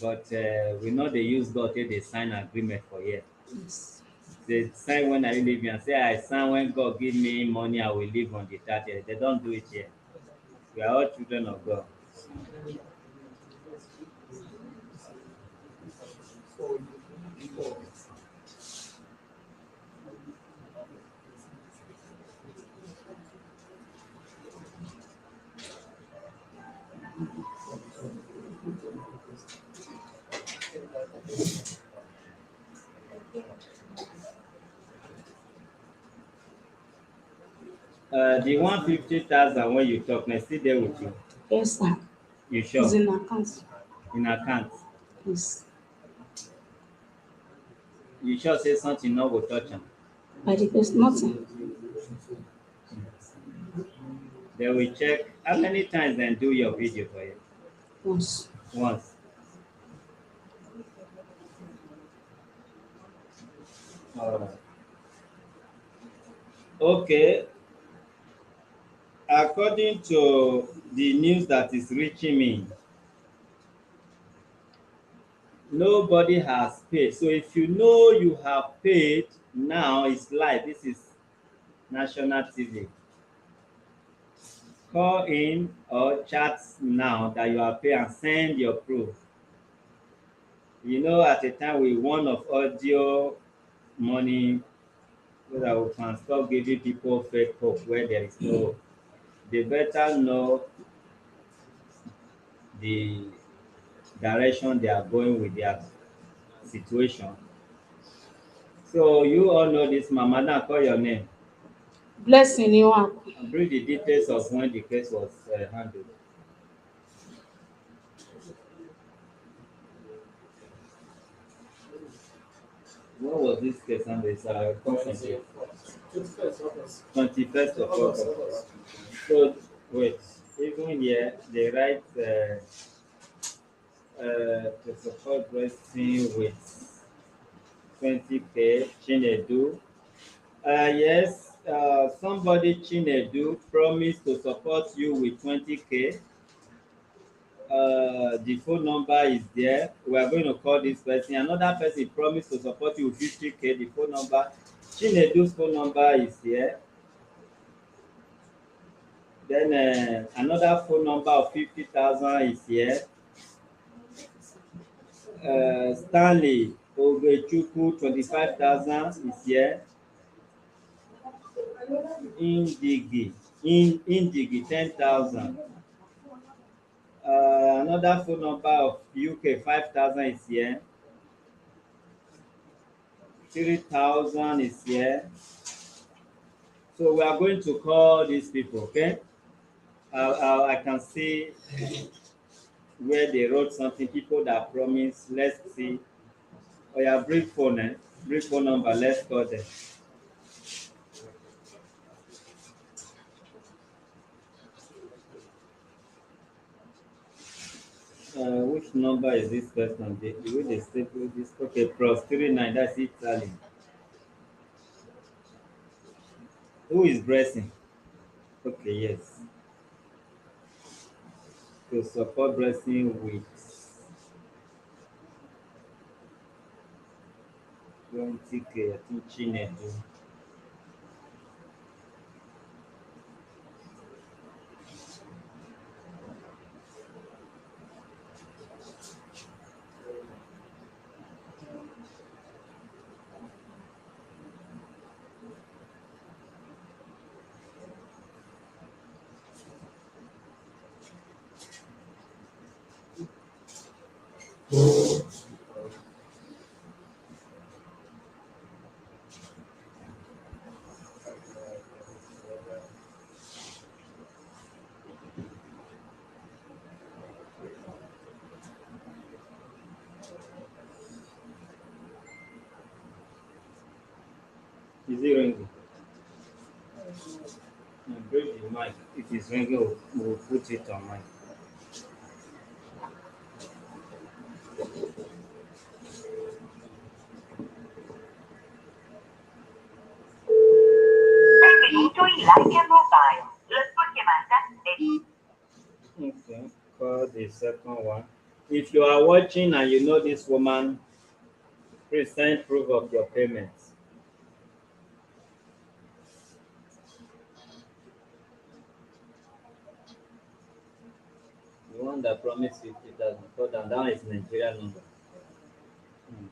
but we no dey use God take dey sign agreement for here. Yes. They sign when I leave here and say I sign when God give me money I will live on the 30th. They don't do it here. We are all children of God. The 150,000 when you talk, na still there with you. Yes, sir. You It's sure? in account. In account. Yes. You sure say something no go touch am? By the grace, nothing. They will check how many times dem do your video for you. Once. Once. Alright. Okay. According to the news that is reaching me, nobody has paid. So if you know you have paid, now it's live. This is national TV. Call in or chat now that you have paid and send your proof. You know, at a time we warn of audio money so that we can stop giving people fake hope where there is no hope. They better know the direction they are going with their situation. So you all know this mama. Now call your name Blessing you are. and bring the details of when the case was handled. When was this case handled? It's conference. 21st of August. So wait, even here they write to support breastfeeding with 20K Chinedu. Yes, somebody Chinedu promised to support you with 20K. The phone number is there. We are going to call this person. Another person promised to support you with 50K. The phone number, Chinedu's phone number is here. Then another phone number of 50,000 is here. Stanley Ogechukwu 25,000 is here. Indigi 10,000. Another phone number of UK 5,000 is here. 3,000 is here. So we are going to call these people, okay? I can see where they wrote something, people that promise. Let's see. Oh yeah, bring phone, bring phone number, let's call them. Which number is this person? The way they staple this, okay, +39, that's Italy. Who is dressing? Okay, yes. To support dressing with 20K, I think Chinedu. Is it ringing? Break the mic. If it's ringing, we'll put it on mic. Benvenuto in Like Mobile. La sua chiamata è... Okay, call the second one. If you are watching and you know this woman, please send proof of your payments. The one that promised 50,000, call down. That is Nigeria number. Hmm.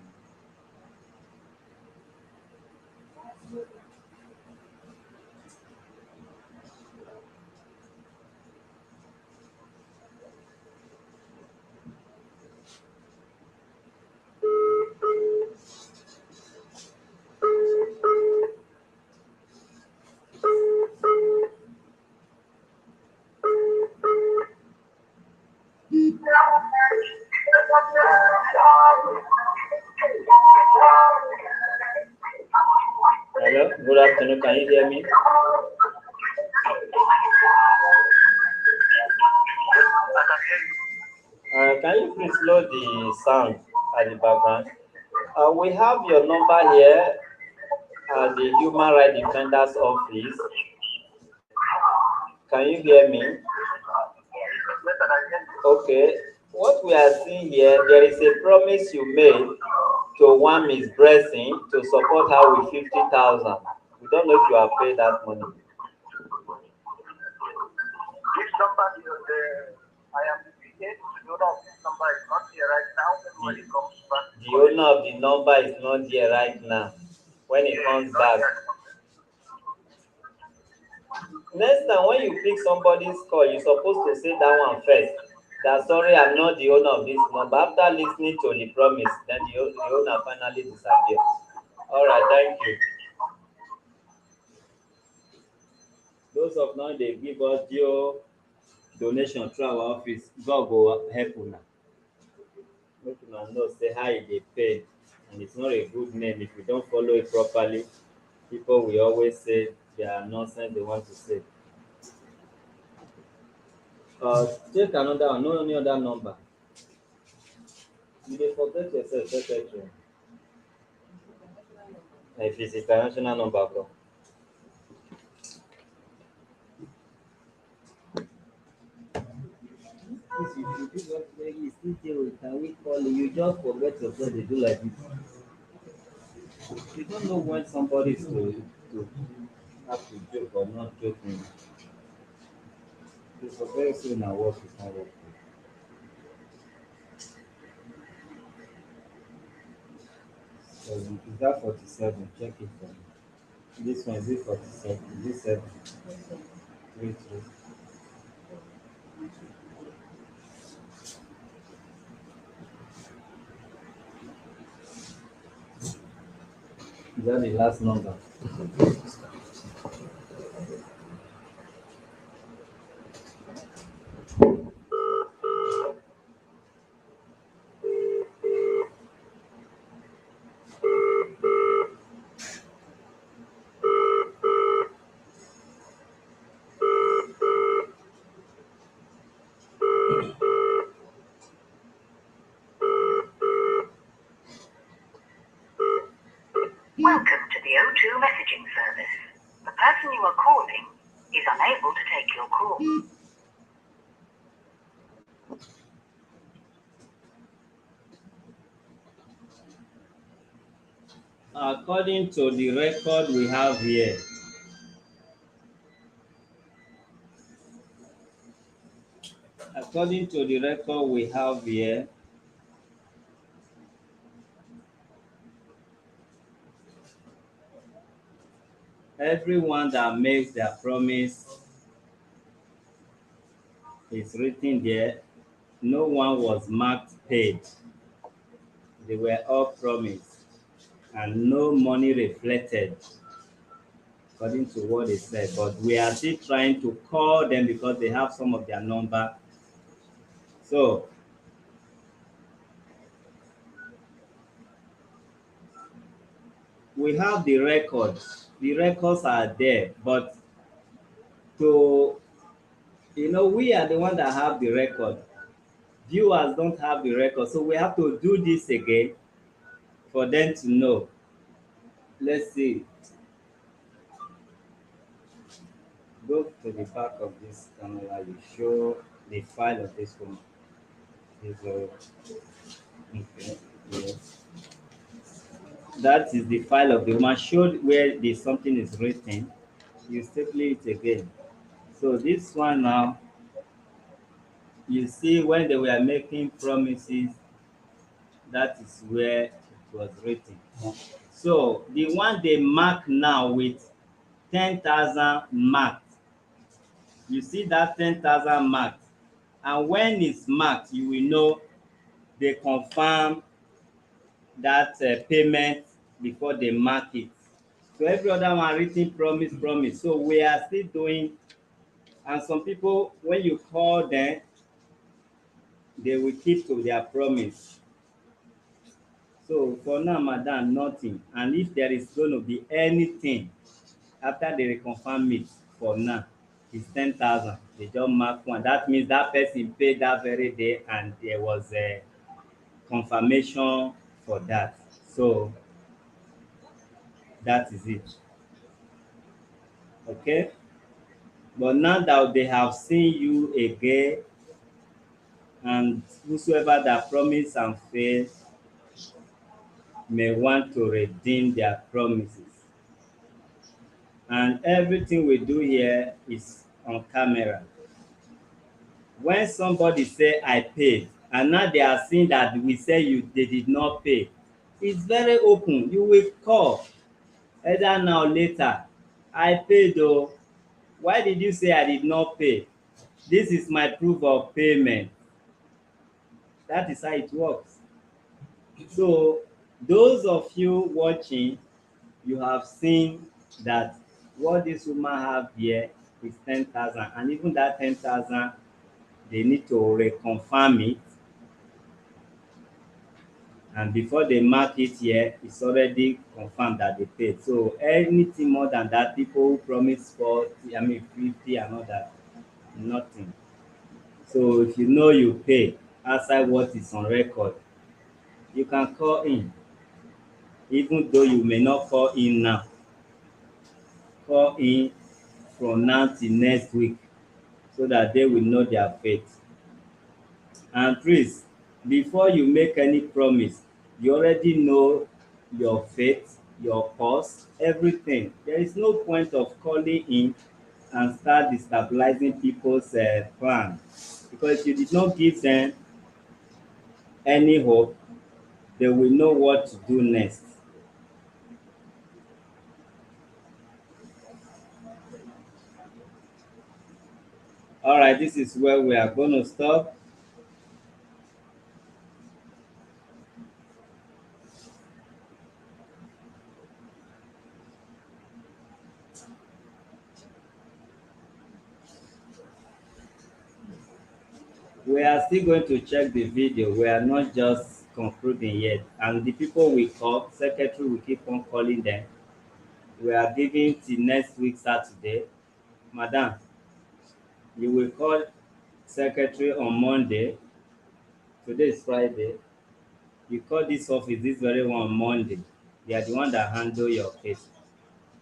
Hello, good afternoon. Can you hear me? Can you please lower the sound at the background? We have your number here at the Human Rights Defenders Office. Can you hear me? Okay. What we are seeing here, there is a promise you made to one Miss Blessing to support her with 50,000. We don't know if you have paid that money. This number is I am able to know that this number is not here right now. When it comes back, The owner of the number is not here right now. When it comes back. Next time when you pick somebody's call, you're supposed to say that one first. That sorry, I'm not the owner of this number. After listening to the promise, then the owner finally disappears. All right, thank you. Those of now they give us your donation through our office. God will help una. Make una know say how they pay, and it's not a good name if you don't follow it properly. People will always say they are nonsense they want to say. Take another one, no any other number. You dey forget yourself, secretary. If it's international number, come. If you do what you still deal with, can we call you? You just forget yourself, they do like this. You don't know when somebody is to have to joke or not joking. You forget soon and work is not working. So is that 47? Check it for me. This one is it 47? Is it 7? 3 3. Is that the last number? welcome to the O2 messaging service. The person you are calling is unable to take your call. According to the record we have here, according to the record we have here, everyone that makes their promise is written there. No one was marked paid. They were all promised, and no money reflected, according to what they said. But we are still trying to call them because they have some of their number. So we have the records. The records are there, but to we are the one that have the record. Viewers don't have the record, so we have to do this again for them to know. Let's see. Go to the back of this camera. You show the file of this one. Okay. Yes. That is the file of the woman. Show where the something is written. You staple it again. So this one now, you see when they were making promises, that is where it was written. So the one they mark now with 10,000 marked, you see that 10,000 marked, and when it's marked, you will know they confirm that payment before they mark it. So every other one written promise, promise. So we are still doing, and some people, when you call them, they will keep to their promise. So for now, madam, nothing. And if there is going to be anything after they reconfirm it, for now, it's 10,000. They just mark one. That means that person paid that very day, and there was a confirmation for that. So that is it. Okay? But now that they have seen you again, and whosoever that promise and faith may want to redeem their promises. And everything we do here is on camera. When somebody say I paid, and now they are seeing that we say they did not pay, it's very open. You will call either now or later. I paid oh. Why did you say I did not pay? This is my proof of payment. That is how it works. So those of you watching, you have seen that what this woman have here is 10,000, and even that 10,000, they need to reconfirm it, and before they mark it here, it's already confirmed that they paid. So anything more than that, people who promise 40, 50 and all that, nothing. So if you know you pay outside what is on record, you can call in. Even though you may not call in now, call in from now till next week, so that they will know their faith. And please, before you make any promise, you already know your faith, your cost, everything. There is no point of calling in and start destabilizing people's plan, because if you did not give them any hope, they will know what to do next. All right, this is where we are going to stop. We are still going to check the video. We are not just concluding yet. And the people we call, secretary will keep on calling them. We are giving till next week, Saturday. Madam, you will call secretary on Monday. Today is Friday. You call this office this very one on Monday. They are the one that handle your case.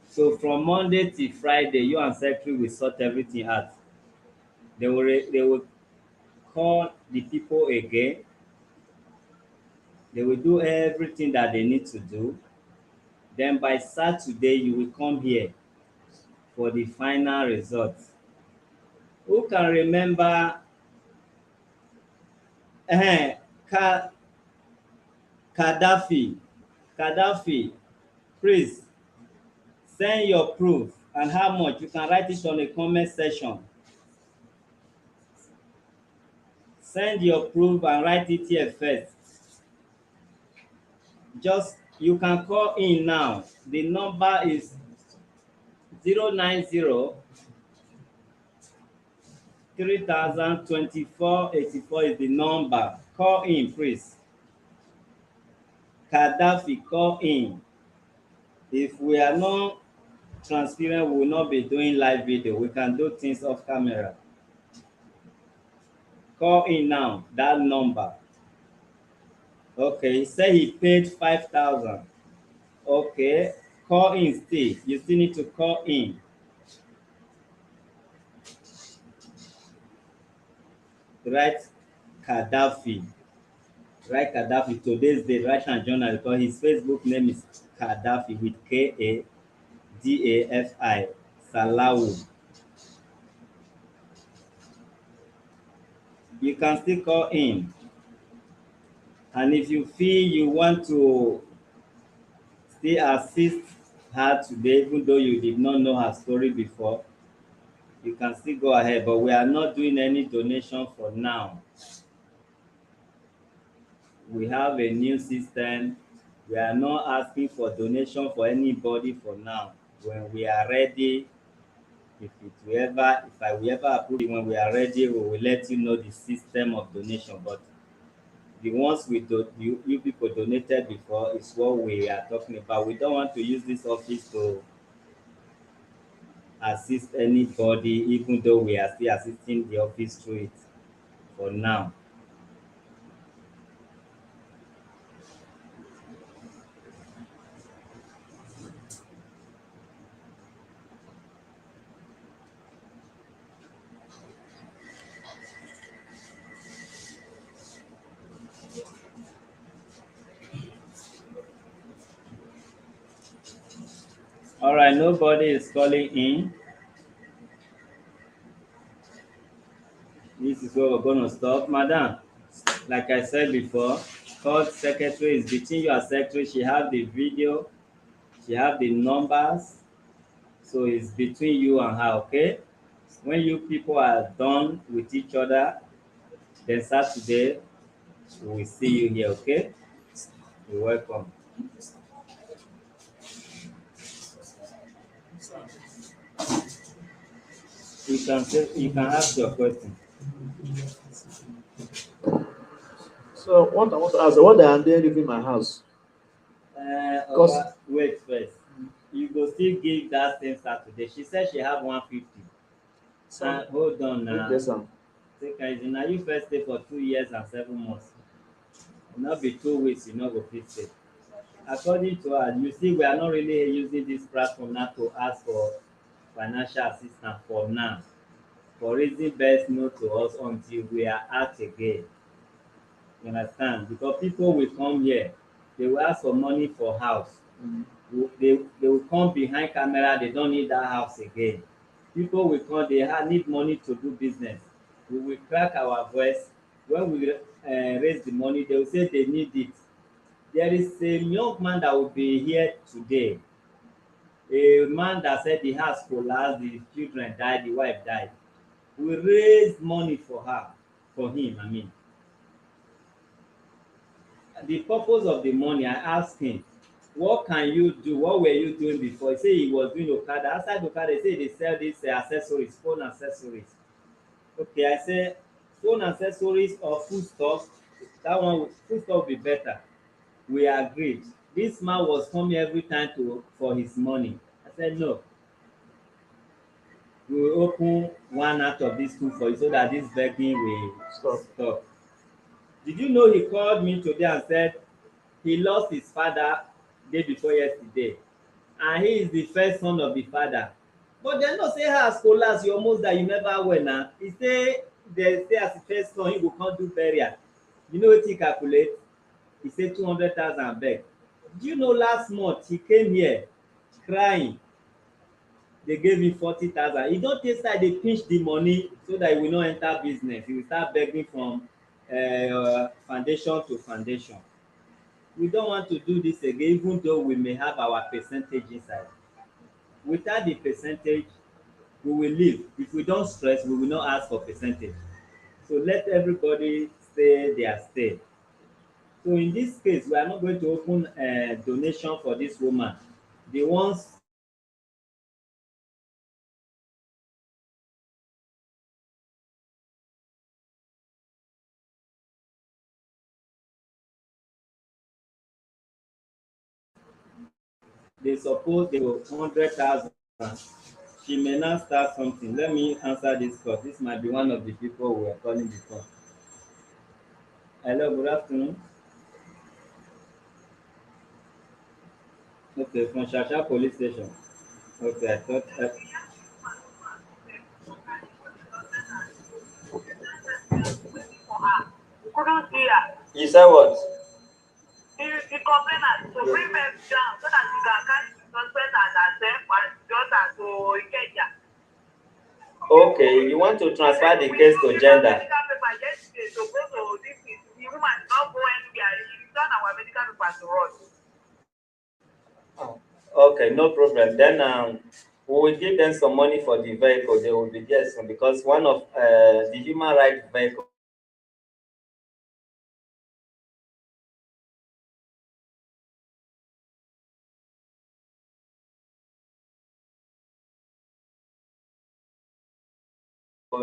So from Monday till Friday, you and secretary will sort everything out. They will call the people again. They will do everything that they need to do. Then by Saturday, you will come here for the final results. Who can remember Ka Gaddafi? Gaddafi, please send your proof and how much. You can write it on the comment section. Send your proof and write it here first. Just you can call in now. The number is 090 302484 is the number. Call in, please. Gaddafi, call in. If we are not transparent, we will not be doing live video. We can do things off camera. Call in now, that number. Okay, he said he paid 5,000. Okay, call in still. You still need to call in. Write Gaddafi. Write Gaddafi. Today's the Russian journal because his Facebook name is Gaddafi with Kadafi. Salawu. You can still call in. And if you feel you want to still assist her today, even though you did not know her story before, you can still go ahead. But we are not doing any donation for now. We have a new system. We are not asking for donation for anybody for now. When we are ready, if I will ever approve it, when we are ready, we will let you know the system of donation. But The ones you people donated before is what we are talking about. We don't want to use this office to assist anybody, even though we are still assisting the office through it for now. All right, nobody is calling in. This is where we're going to stop. Madam, like I said before, court secretary is between you and secretary. She have the video, she have the numbers, so it's between you and her, okay? When you people are done with each other, then Saturday we will see you here, okay? You're welcome. You can ask your question. So what I want to ask, the one that I'm there leaving my house. Because Oga, wait first. You go still give that same Saturday. She said she have 150. some Hold on make now. this Take it easy. Now you first stay for 2 years and 7 months. E no be 2 weeks you no go fit stay. According to her, you see we are not really using this platform now to ask for financial assistance for now. For reason best known to us until we are out again. You understand? Because people will come here, they will ask for money for house. They will come behind camera, they don't need that house again. People will come, they need money to do business. We will crack our voice. When we raise the money, they will say they need it. There is a young man that will be here today. A man that said the house collapsed, the children died, the wife died. We raised money for her, for him, I mean. The purpose of the money, I asked him, what can you do? What were you doing before? He said he was doing Okada. Outside Okada, they say they sell these accessories, phone accessories. Okay, I say phone accessories or food stuff, that one, food stuff will be better. We agreed. This man was coming every time to for his money. I said no. We will open one out of these two for you so that this begging will stuff. stop. Did you know he called me today and said he lost his father day before yesterday and he is the first son of the father. But dem know say house collapse you almost die you never well na. He say dem say as the first son he go come do burial. You know wetin he calculate? He say 200,000 abeg. Do you know last month he came here crying, they gave him 40,000. He don take side dey pinch the money so that he will not enter business. He will start begging from foundation to foundation. We don't want to do this again even though we may have our percentage inside. Without the percentage, we will leave. If we don't stress, we will not ask for percentage. So let everybody stay their stay. So in this case, we are not going to open a donation for this woman. The ones they suppose they go 100,000. She may not start something. Let me answer this call. This might be one of the people we were calling before. Hello, good afternoon. Okay, from Shasha Police Station. Okay, I thought You couldn't see her. you said what? The complainant to bring them down so that you can carry the suspect and herself and daughter to Ikeja. Okay, you want to transfer the case to gender. Medical paper yesterday to go to this thing. The woman did not go anywhere. She returned our medical paper to us. Okay, no problem. Then we will give them some money for the vehicle. They will be there soon because one of the human rights vehicle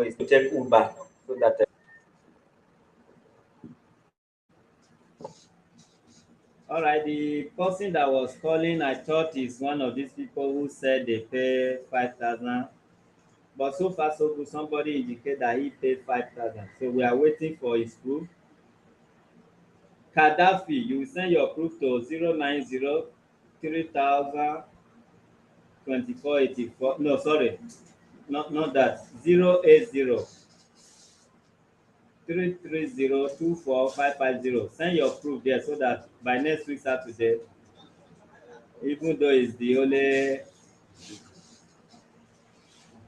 is to take Uber so that All right, the person that was calling, I thought is one of these people who said they pay 5,000. But so far, so good. Somebody indicate that he paid 5,000. So we are waiting for his proof. Gaddafi, you will send your proof to 090 3000 2484. No, sorry, not that. 080 330 Send your proof there so that by next week Saturday, even though it's the only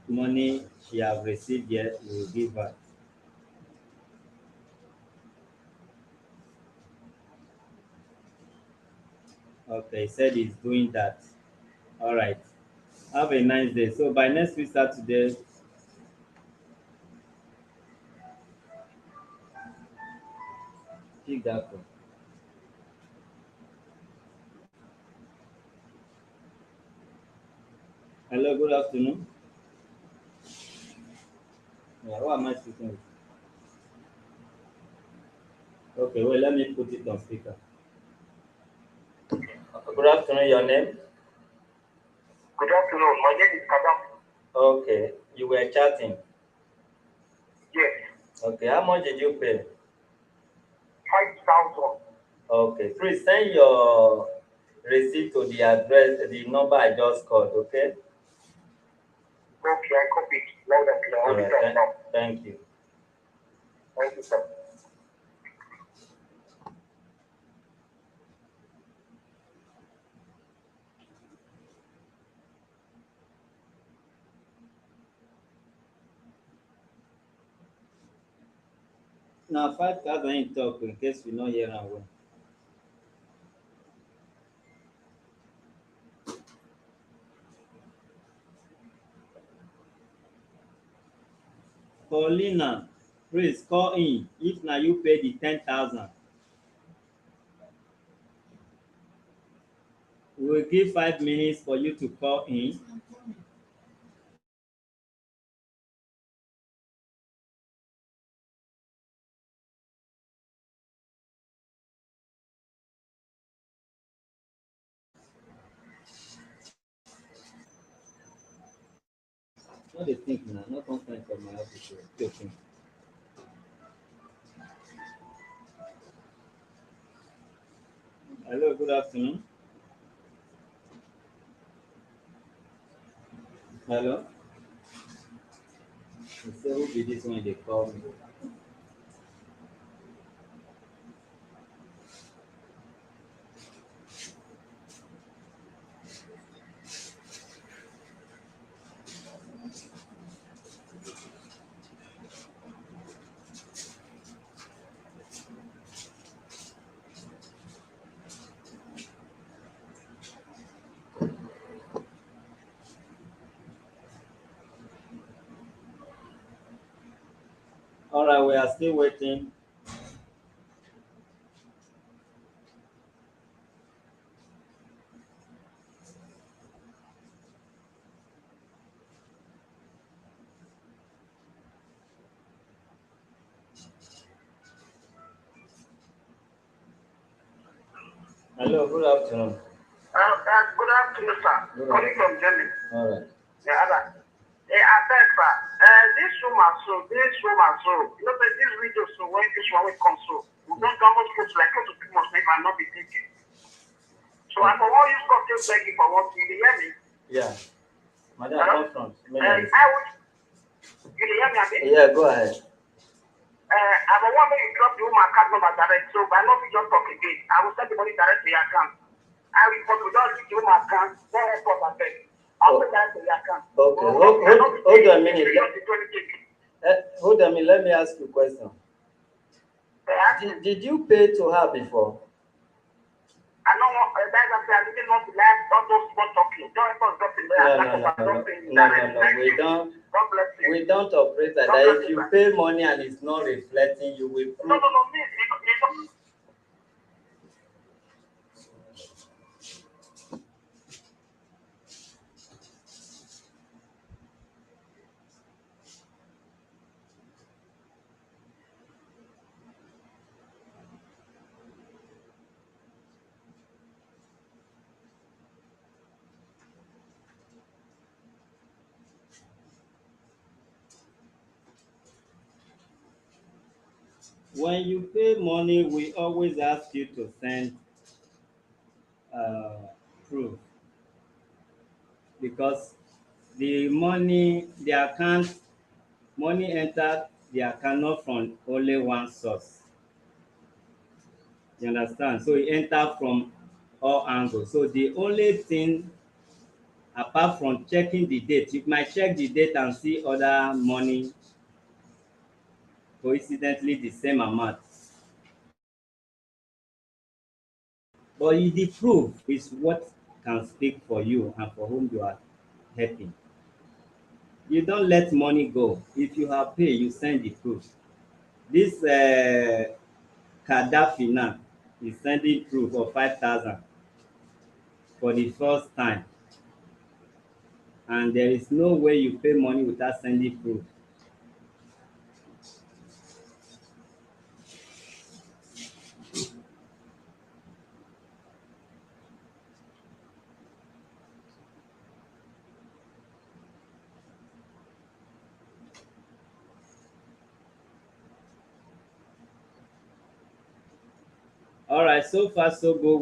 money she have received yet, we will give her. Okay, he said he's doing that. All right. Have a nice day. So by next week Saturday, pick that up. Hello, good afternoon. Yeah, what am I speaking with? Okay, well, let me put it on speaker. Good afternoon, your name? Good afternoon. My name is Kadam. Okay, you were chatting. Yes, Okay, how much did you pay? 5,000. Okay, please send your receipt to the address, the number I just called, okay? Okay, I copied loud and clear. All I'll do right, that now. thank you. Thank you, sir. Now, 5,000 in talk in case we not hear am well. Paulina, please call in if na you pay the 10,000. We will give 5 minutes for you to call in. No dey think na, no come find for my office. Okay. Hello, good afternoon. Hello. You say who be this one dey call me? All right, we are still waiting. Hello, good afternoon. Good afternoon, sir. Good Calling from Germany. All right. Yeah, Ada. I beg, sir. This room and so, you know, this video, so when this one will come, so we don't almost close like close to 2 months, maybe I'm not be thinking. So I for one use cocktail begging for one thing, you hear me? Yeah. Madam, Hello? come front. I would, you hear me, Abi? Yeah, go ahead. I for one make you drop the woman account number direct, so I not be just talk again. I will send the money direct to your account. I will for to just give you my account, don't help us abeg. I'll pay direct to your account. Okay, So, hold on a minute. just the 20 Hold on a minute. Let me ask you a question. I Did you pay to her before? don't want that's after I didn't want to like all those small talking. Don't help us drop in there. No. God bless you. We don't operate like that. If you pay money and it's not reflecting, you will No, prove. me, you when you pay money, we always ask you to send uh, proof, because the account, money enter the account not from only one source. You understand? So it enter from all angles. So the only thing, apart from checking the date, you might check the date and see other money coincidentally the same amount. But the proof is what can speak for you and for whom you are helping. You don't let money go. If you have paid, you send the proof. This Gaddafi now is sending proof of 5,000 for the first time, and there is no way you pay money without sending proof. All right, so far so good.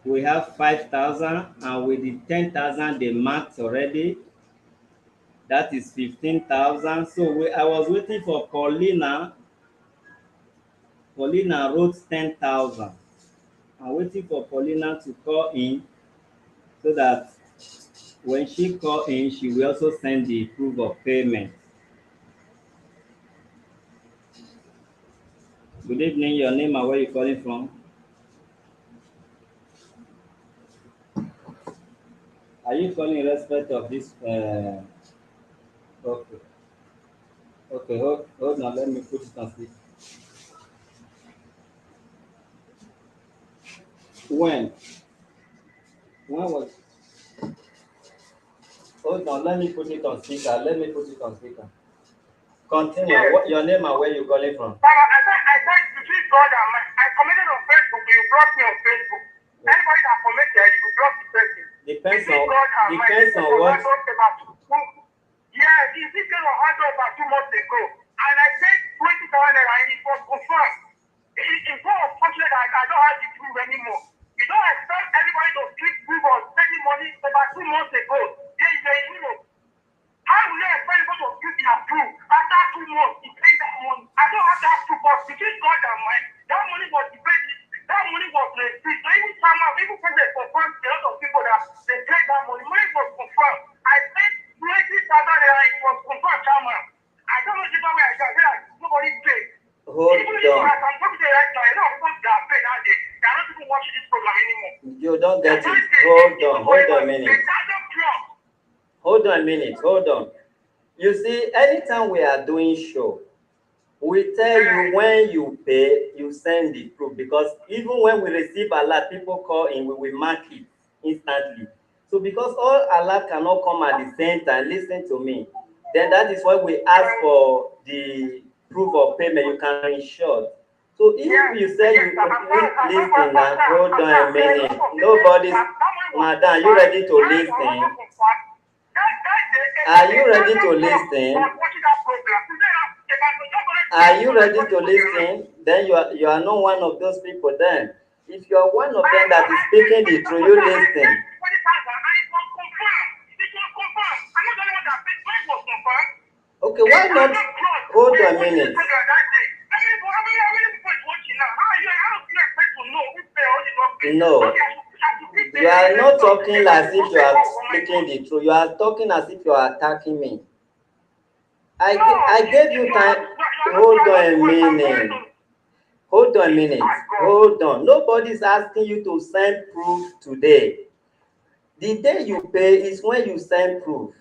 We have 5,000, and with the 10,000 they marked already, that is 15,000. So I was waiting for Paulina. Paulina wrote 10,000. I'm waiting for Paulina to call in so that when she call in, she will also send the proof of payment. Good evening. Your name and where you calling from? Are you calling in respect of this? Okay. Okay. Hold on. Let me put it on speaker. When? When was? Hold on. Let me put it on speaker. Let me put it on speaker. Continue. Yes. What your name and where you calling from? I said between God and man. I commented on Facebook. You blocked me on Facebook. Anybody that commented, you block the person. Depends Between on God and man. depends on what. Yeah, this came on hand over 2 months ago. And I said 20,000 naira and it was confirmed. It's so unfortunate that I don't have the proof anymore. You don't expect everybody to click proof or sending money about 2 months ago. How will you expect people to give their proof after 2 months? He paid that money. I don't have that proof, but between God and mine, that money was paid. That money was received. So even somehow, even when they confirmed a lot of people that they paid that money was confirmed. I paid 20,000 naira, it was confirmed, Chama. I don't know if way I got that nobody paid. Hold Even if on. I'm talking to you right now, a lot of people that are paid that day, they are not even watching this program anymore. You don't get it. Hold on. Hold on a minute. Hold on a minute. Hold on. You see, anytime we are doing show, we tell you when you pay, you send the proof, because even when we receive alert, people call in, we will mark it instantly. So because all alert cannot come at the same time, listen to me. Then that is why we ask for the proof of payment. You can ensure. So if you say you listen now, hold on a minute. Nobody's, madam, you ready to listen? Are you ready to listen? Are you ready to listen? Then you are not one of those people then. If you are one of them that is speaking the truth, you listen. Okay, why not? Hold on a minute. No. You are not talking as if you are speaking the truth. You are talking as if you are attacking me. I gave you time. Hold on a minute. Hold on a minute. Hold on. Nobody's asking you to send proof today. The day you pay is when you send proof.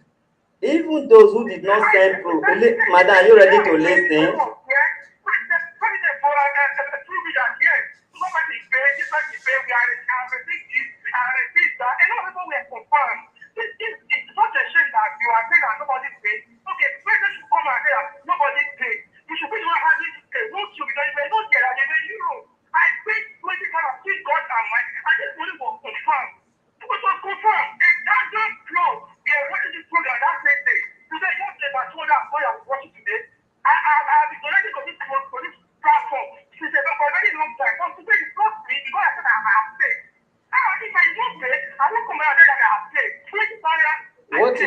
Even those who did not send proof. Madam, are you ready to listen?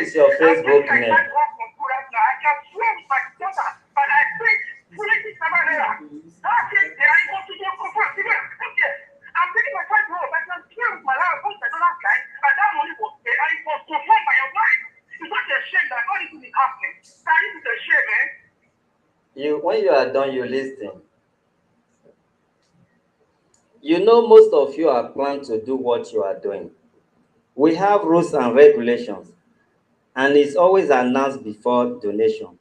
is your I'm Facebook taking my name? child home from school right now. I can swear with my daughter, but I paid 27 naira. That's it. They are able to do confirm. Okay. I'm taking my child home. I can swear with my life. I don't have time. And that money was paid. And it was confirmed by your wife. It's such a shame that all this is happening. That this is a shame, man. When you are done, you listen. You know, most of you are planned to do what you are doing. We have rules and regulations, and it's always announced before donation.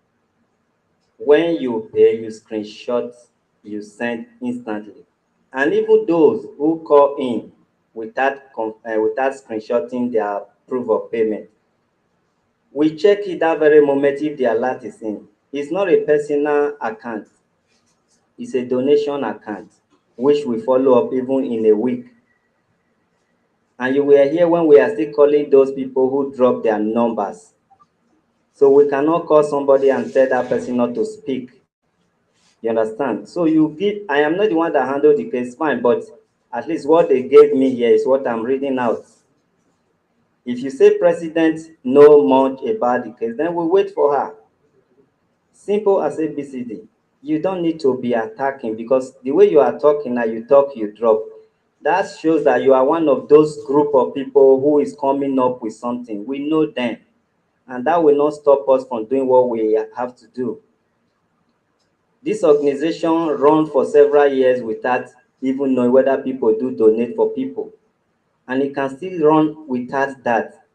When you pay, you screenshot, you send instantly. And even those who call in without screenshotting their proof of payment, we check it that very moment if the alert is in. It's not a personal account, it's a donation account, which we follow up even in a week. And you were here when we are still calling those people who drop their numbers. So we cannot call somebody and tell that person not to speak. You understand? So I am not the one that handled the case, fine, but at least what they gave me here is what I'm reading out. If you say president know much about the case, then we wait for her. Simple as ABCD. You don't need to be attacking because the way you are talking now, you talk, you drop. That shows that you are one of those group of people who is coming up with something. We know them. And that will not stop us from doing what we have to do. This organization run for several years without even knowing whether people do donate for people. And it can still run without that.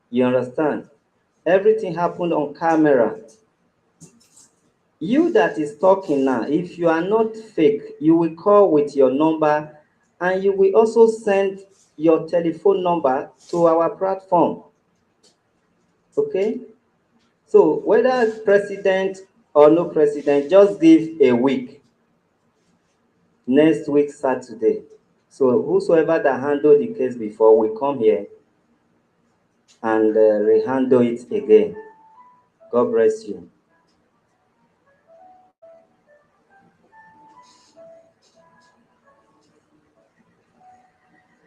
You understand? Everything happened on camera. You that is talking now, if you are not fake, you will call with your number and you will also send your telephone number to our platform. Okay? So whether president or no president, just give a week. Next week, Saturday. So whosoever that handled the case before will come here and rehandle it again. God bless you.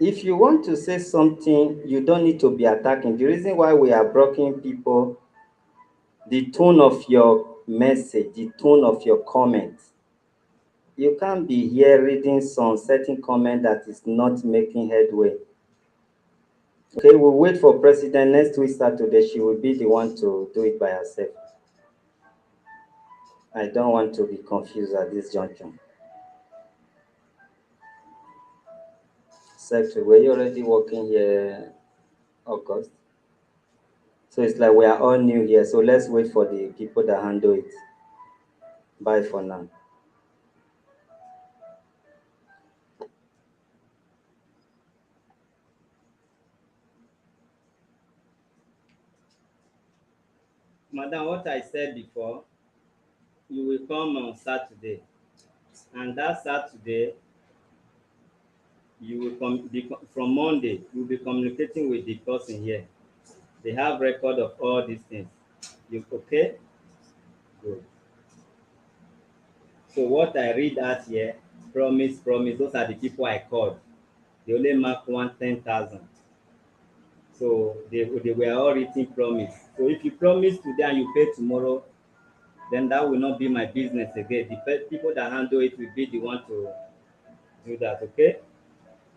If you want to say something, you don't need to be attacking. The reason why we are blocking people, the tone of your message, the tone of your comment. You can't be here reading some certain comment that is not making headway. Okay, we'll wait for president next week Saturday. She will be the one to do it by herself. I don't want to be confused at this junction. Secretary, were you already working here, August? So it's like we are all new here. So let's wait for the people that handle it. Bye for now. Madam, what I said before, you will come on Saturday. And that Saturday, you will from Monday, you'll be communicating with the person here. They have record of all these things. You okay? Good. So what I read out here, promise, those are the people I called. They only mark 10,000. So they were all written promise. So if you promise today and you pay tomorrow, then that will not be my business again. The people that handle it will be the one to do that, okay?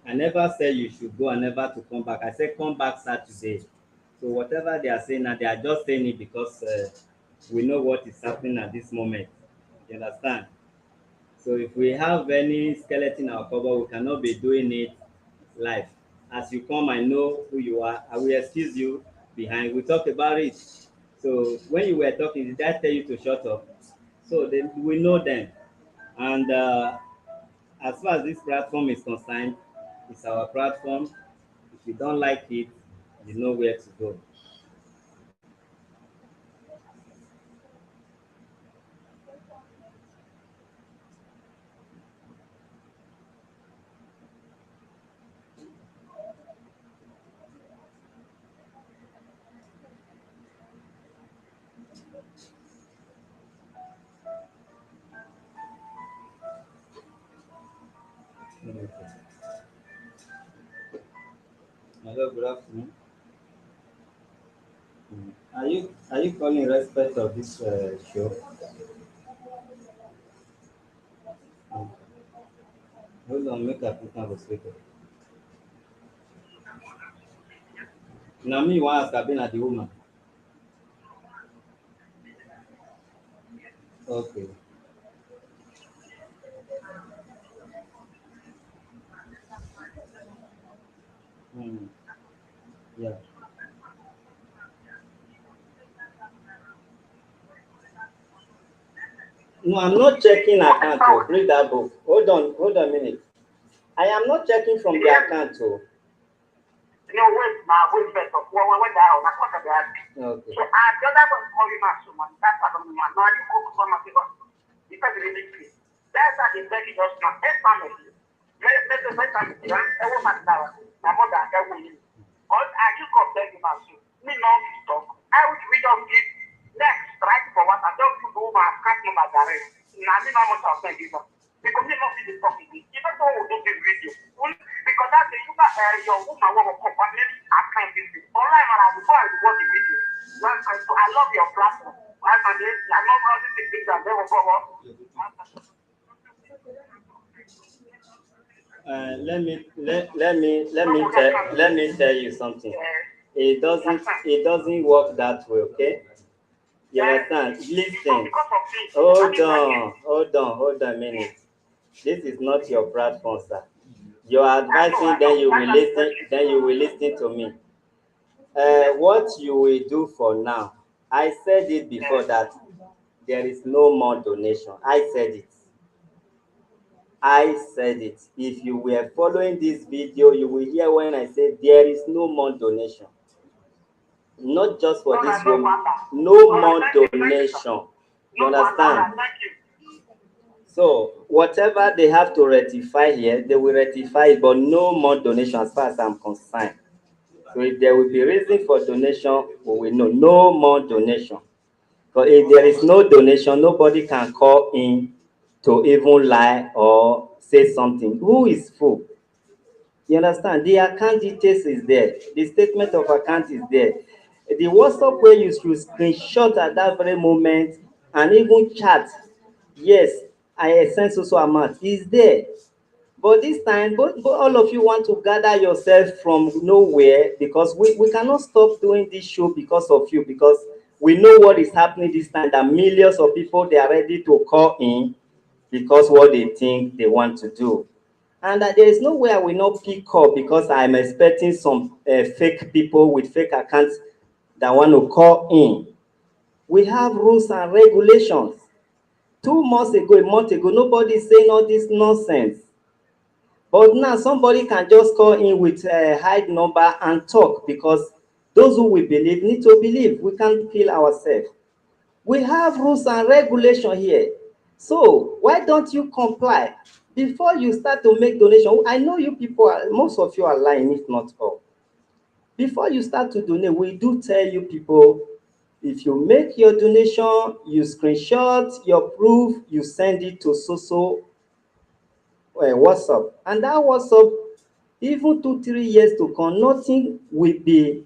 I never said you should go and never to come back. I said come back Saturday. So whatever they are saying now, they are just saying it because we know what is happening at this moment. You understand? So if we have any skeleton in our cover, we cannot be doing it live. As you come, I know who you are. I will excuse you behind. We talk about it. So when you were talking, did I tell you to shut up? So then we know them. And as far as this platform is concerned, it's our platform. If you don't like it, you know where to go. Okay. Hello, good afternoon. Are you calling in respect of this show? Hold on, make I put on the speaker. Now me want ask Abina the woman. Okay. Hmm. Yeah. No, I'm not checking account to read that book. Hold on a minute. I am not checking from the account to. No, wait, now, wait, first. When that on, I thought of that. Okay. So, I the other one call you now, so man, that's what I'm doing. Now, you go to someone, because it really free. That's how they tell you just now. Hey, family. Let's say, I want my daughter. My mother, I will you. Because I just got there, now, so, me not talk. I would read on this. Next, strike for what I don't do my account number direct. Now, me not much of that, because me not see the talk again. You don't know who do the video. Because that's the you got your woman will company account this thing. Online when I before I watch the video. Last time, so I love your platform. Last time, I love how this thing that they will go on. Let me tell you something. It doesn't work that way, okay? You understand? Listen. Hold on a minute. This is not your platform, sir. You're advising, then you will listen to me. What you will do for now, I said it before that there is no more donation. I said it. I said it. If you were following this video, you will hear when I said there is no more donation. Not just for this room, no more donation. You understand? So whatever they have to rectify here, they will rectify it, but no more donation as far as I'm concerned. So if there will be reason for donation, we will know. No more donation. But if there is no donation, nobody can call in to even lie or say something. Who is fool? You understand? The account details is there. The statement of account is there. The WhatsApp where you should screenshot at that very moment and even chat. Yes, I sent so amount is there. But this time, both all of you want to gather yourself from nowhere because we cannot stop doing this show because of you, because we know what is happening this time, that millions of people, they are ready to call in because what they think they want to do. And that there is no way I will not pick up because I'm expecting some fake people with fake accounts that want to call in. We have rules and regulations. 2 months ago, a month ago, nobody is saying all this nonsense. But now somebody can just call in with a hide number and talk, because those who we believe need to believe. We can't kill ourselves. We have rules and regulation here. So why don't you comply before you start to make donation? I know you people, most of you are lying, if not all. Before you start to donate, we do tell you people, if you make your donation, you screenshot your proof, you send it to WhatsApp. And that WhatsApp, even 2 3 years to come, nothing will be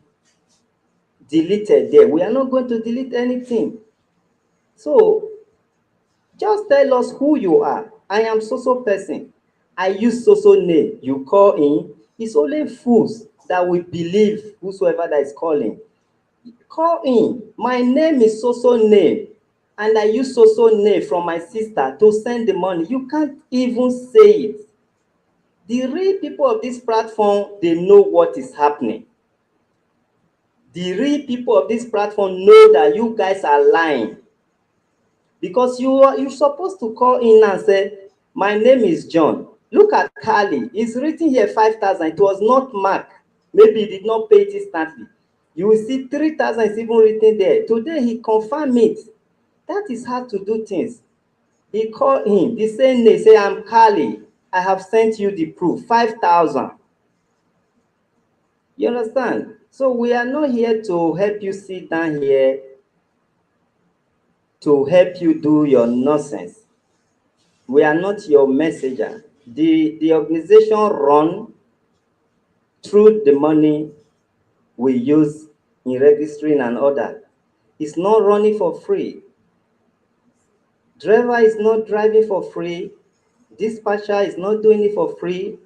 deleted there. We are not going to delete anything. So just tell us who you are. I am so person. I use so name. You call in. It's only fools that will believe whosoever that is calling. Call in. My name is so name, and I use so name from my sister to send the money. You can't even say it. The real people of this platform, they know what is happening. The real people of this platform know that you guys are lying. Because you're supposed to call in and say, my name is John. Look at Carly. It's written here 5,000. It was not marked. Maybe he did not pay it instantly. You will see 3,000 is even written there. Today he confirmed it. That is how to do things. He called him. The same name, say, I'm Carly. I have sent you the proof. 5,000. You understand? So we are not here to help you sit down here to help you do your nonsense. We are not your messenger. The organization run through the money we use in registering and order. is not running for free. Driver is not driving for free. Dispatcher is not doing it for free.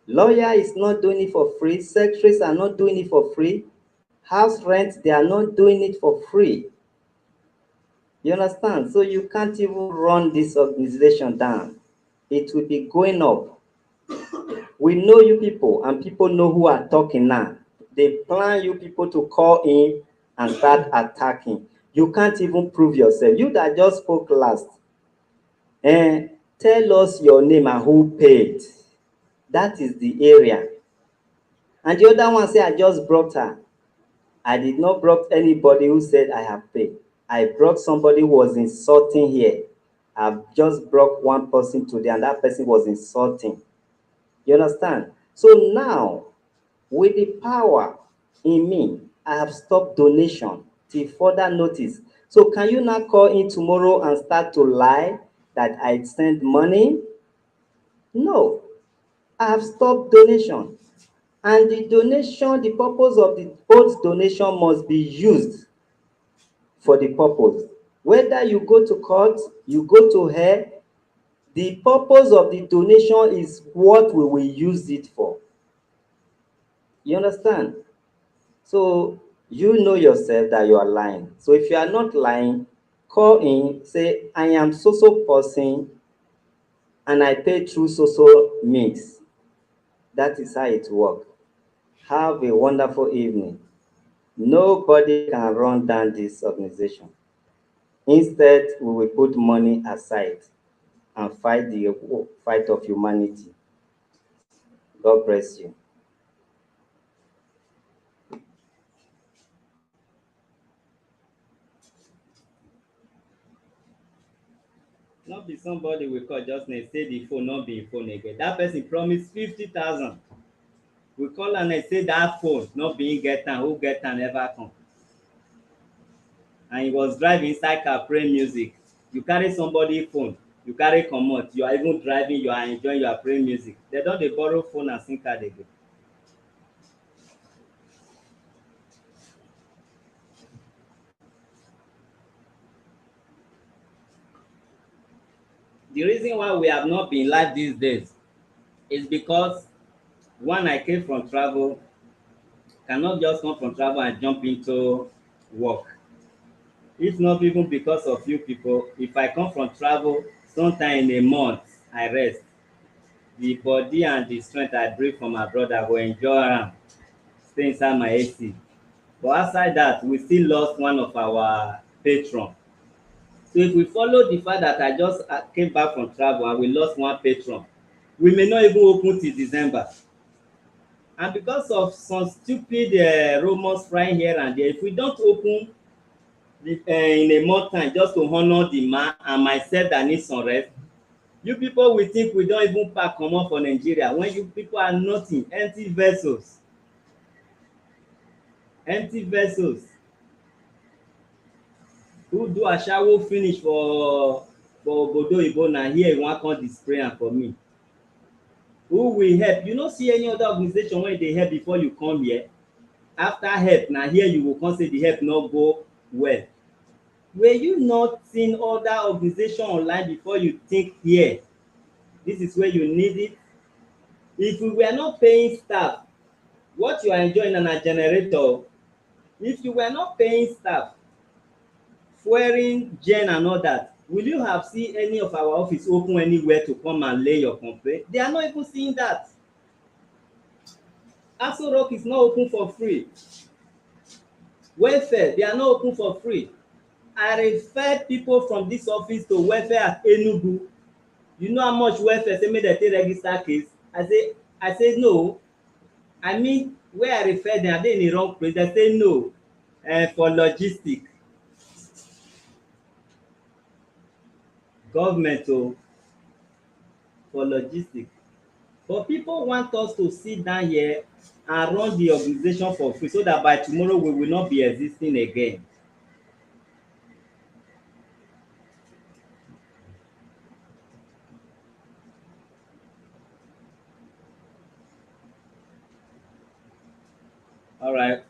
Lawyer is not doing it for free. Secretaries are not doing it for free. House rent, they are not doing it for free. You understand? So you can't even run this organization down. It will be going up. We know you people, and people know who are talking now. They plan you people to call in and start attacking. You can't even prove yourself. You that just spoke last, and tell us your name and who paid. That is the area. And the other one say, I just brought her. I did not brought anybody who said I have paid. I brought somebody who was insulting here. I've just brought one person today, and that person was insulting. You understand? So now, with the power in me, I have stopped donation till further notice. So can you now call in tomorrow and start to lie that I send money? No, I have stopped donation. And the donation, the purpose of the both donation must be used for the purpose. Whether you go to court, you go to hell, the purpose of the donation is what we will use it for. You understand? So you know yourself that you are lying. So if you are not lying, call in, say, I am so person and I pay through so means. That is how it works. Have a wonderful evening. Nobody can run down this organization. Instead, we will put money aside and fight the fight of humanity. God bless you. Not be somebody we call just now say the phone not be phone again. That person promised 50,000. We call and say that phone not being get am, who get am never come. And he was driving inside car playing music. You carry somebody phone, you carry comot, you are even driving, you are enjoying, you are playing music. They don dey borrow phone and SIM card again. The reason why we have not been live these days is because one, I came from travel, cannot just come from travel and jump into work. If not even because of you people, if I come from travel, sometime in a month, I rest. The body and the strength I bring from abroad, I go enjoy am, stay inside my AC. But outside that, we still lost one of our patron. So if we follow the fact that I just came back from travel and we lost one patron, we may not even open till December. And because of some stupid rumors flying here and there, if we don't open in a month time just to honor the man and myself that need some rest, you people will think we don even pack comot for Nigeria when you people are nothing, empty vessels. Empty vessels. Who do ashawo finish for obodo oyibo na here you wan come display am for me. Who will help? You no see any other organization wey dey help before you come here. After help na here you go come say the help no go well. Were you not seeing other organization online before you think here this is where you need it? If we were not paying staff, what you are enjoying na generator. If you were not paying staff, fueling gen and all that, will you have seen any of our office open anywhere to come and lay your complaint? They are not even seeing that. Aso Rock is not open for free. Welfare, they are not open for free. I refer people from this office to welfare at Enugu. You know how much welfare say make dem take register case? I say no. I mean, where I refer them, are they in the wrong place? They say no, for logistic. Government for logistic. But people want us to sit down here and run the organization for free so that by tomorrow we will not be existing again. All right.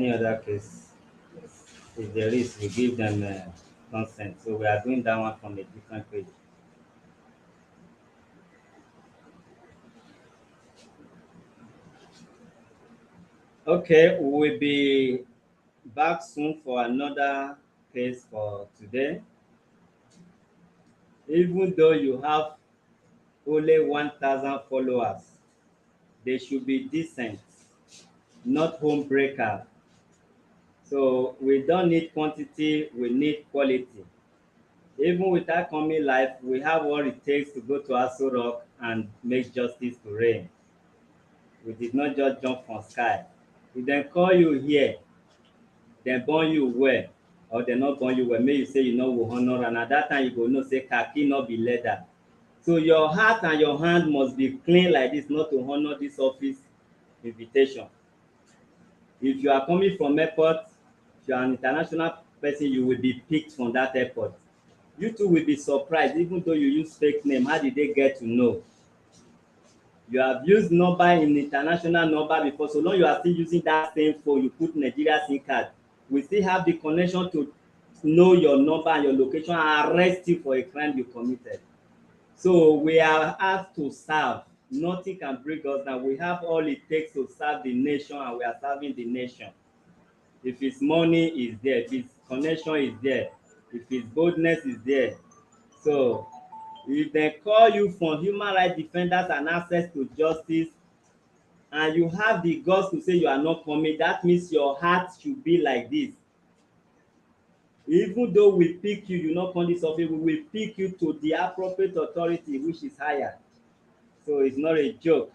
any other case, if there is, we give them consent. So we are doing that one from a different page. Okay, we will be back soon for another case for today. Even though you have only 1,000 followers, they should be decent, not home breaker. So we don't need quantity, we need quality. Even without coming live, we have what it takes to go to Aso Rock and make justice to reign. We did not just jump from sky. If dem call you here, dem born you well, or dem no born you well, make you say you no go honour am, na dat time you go know say khaki no be leather. So your heart and your hand must be clean like this not to honour this office invitation. If you are coming from airport, if you are an international person, you will be picked from that airport. You too will be surprised, even though you use fake name, how did they get to know? You have used number in international number before, so long you are still using that same phone, you put Nigeria SIM card, we still have the connection to know your number and your location and arrest you for a crime you committed. So we are asked to serve. Nothing can bring us down. We have all it takes to serve the nation, and we are serving the nation. If it's money, is there. If it's connection, is there. If it's boldness, is there. So if they call you from human rights defenders and access to justice, and you have the guts to say you are not coming, that means your heart should be like this. Even though we pick you, you not come this office, we will pick you to the appropriate authority which is higher. So it's not a joke.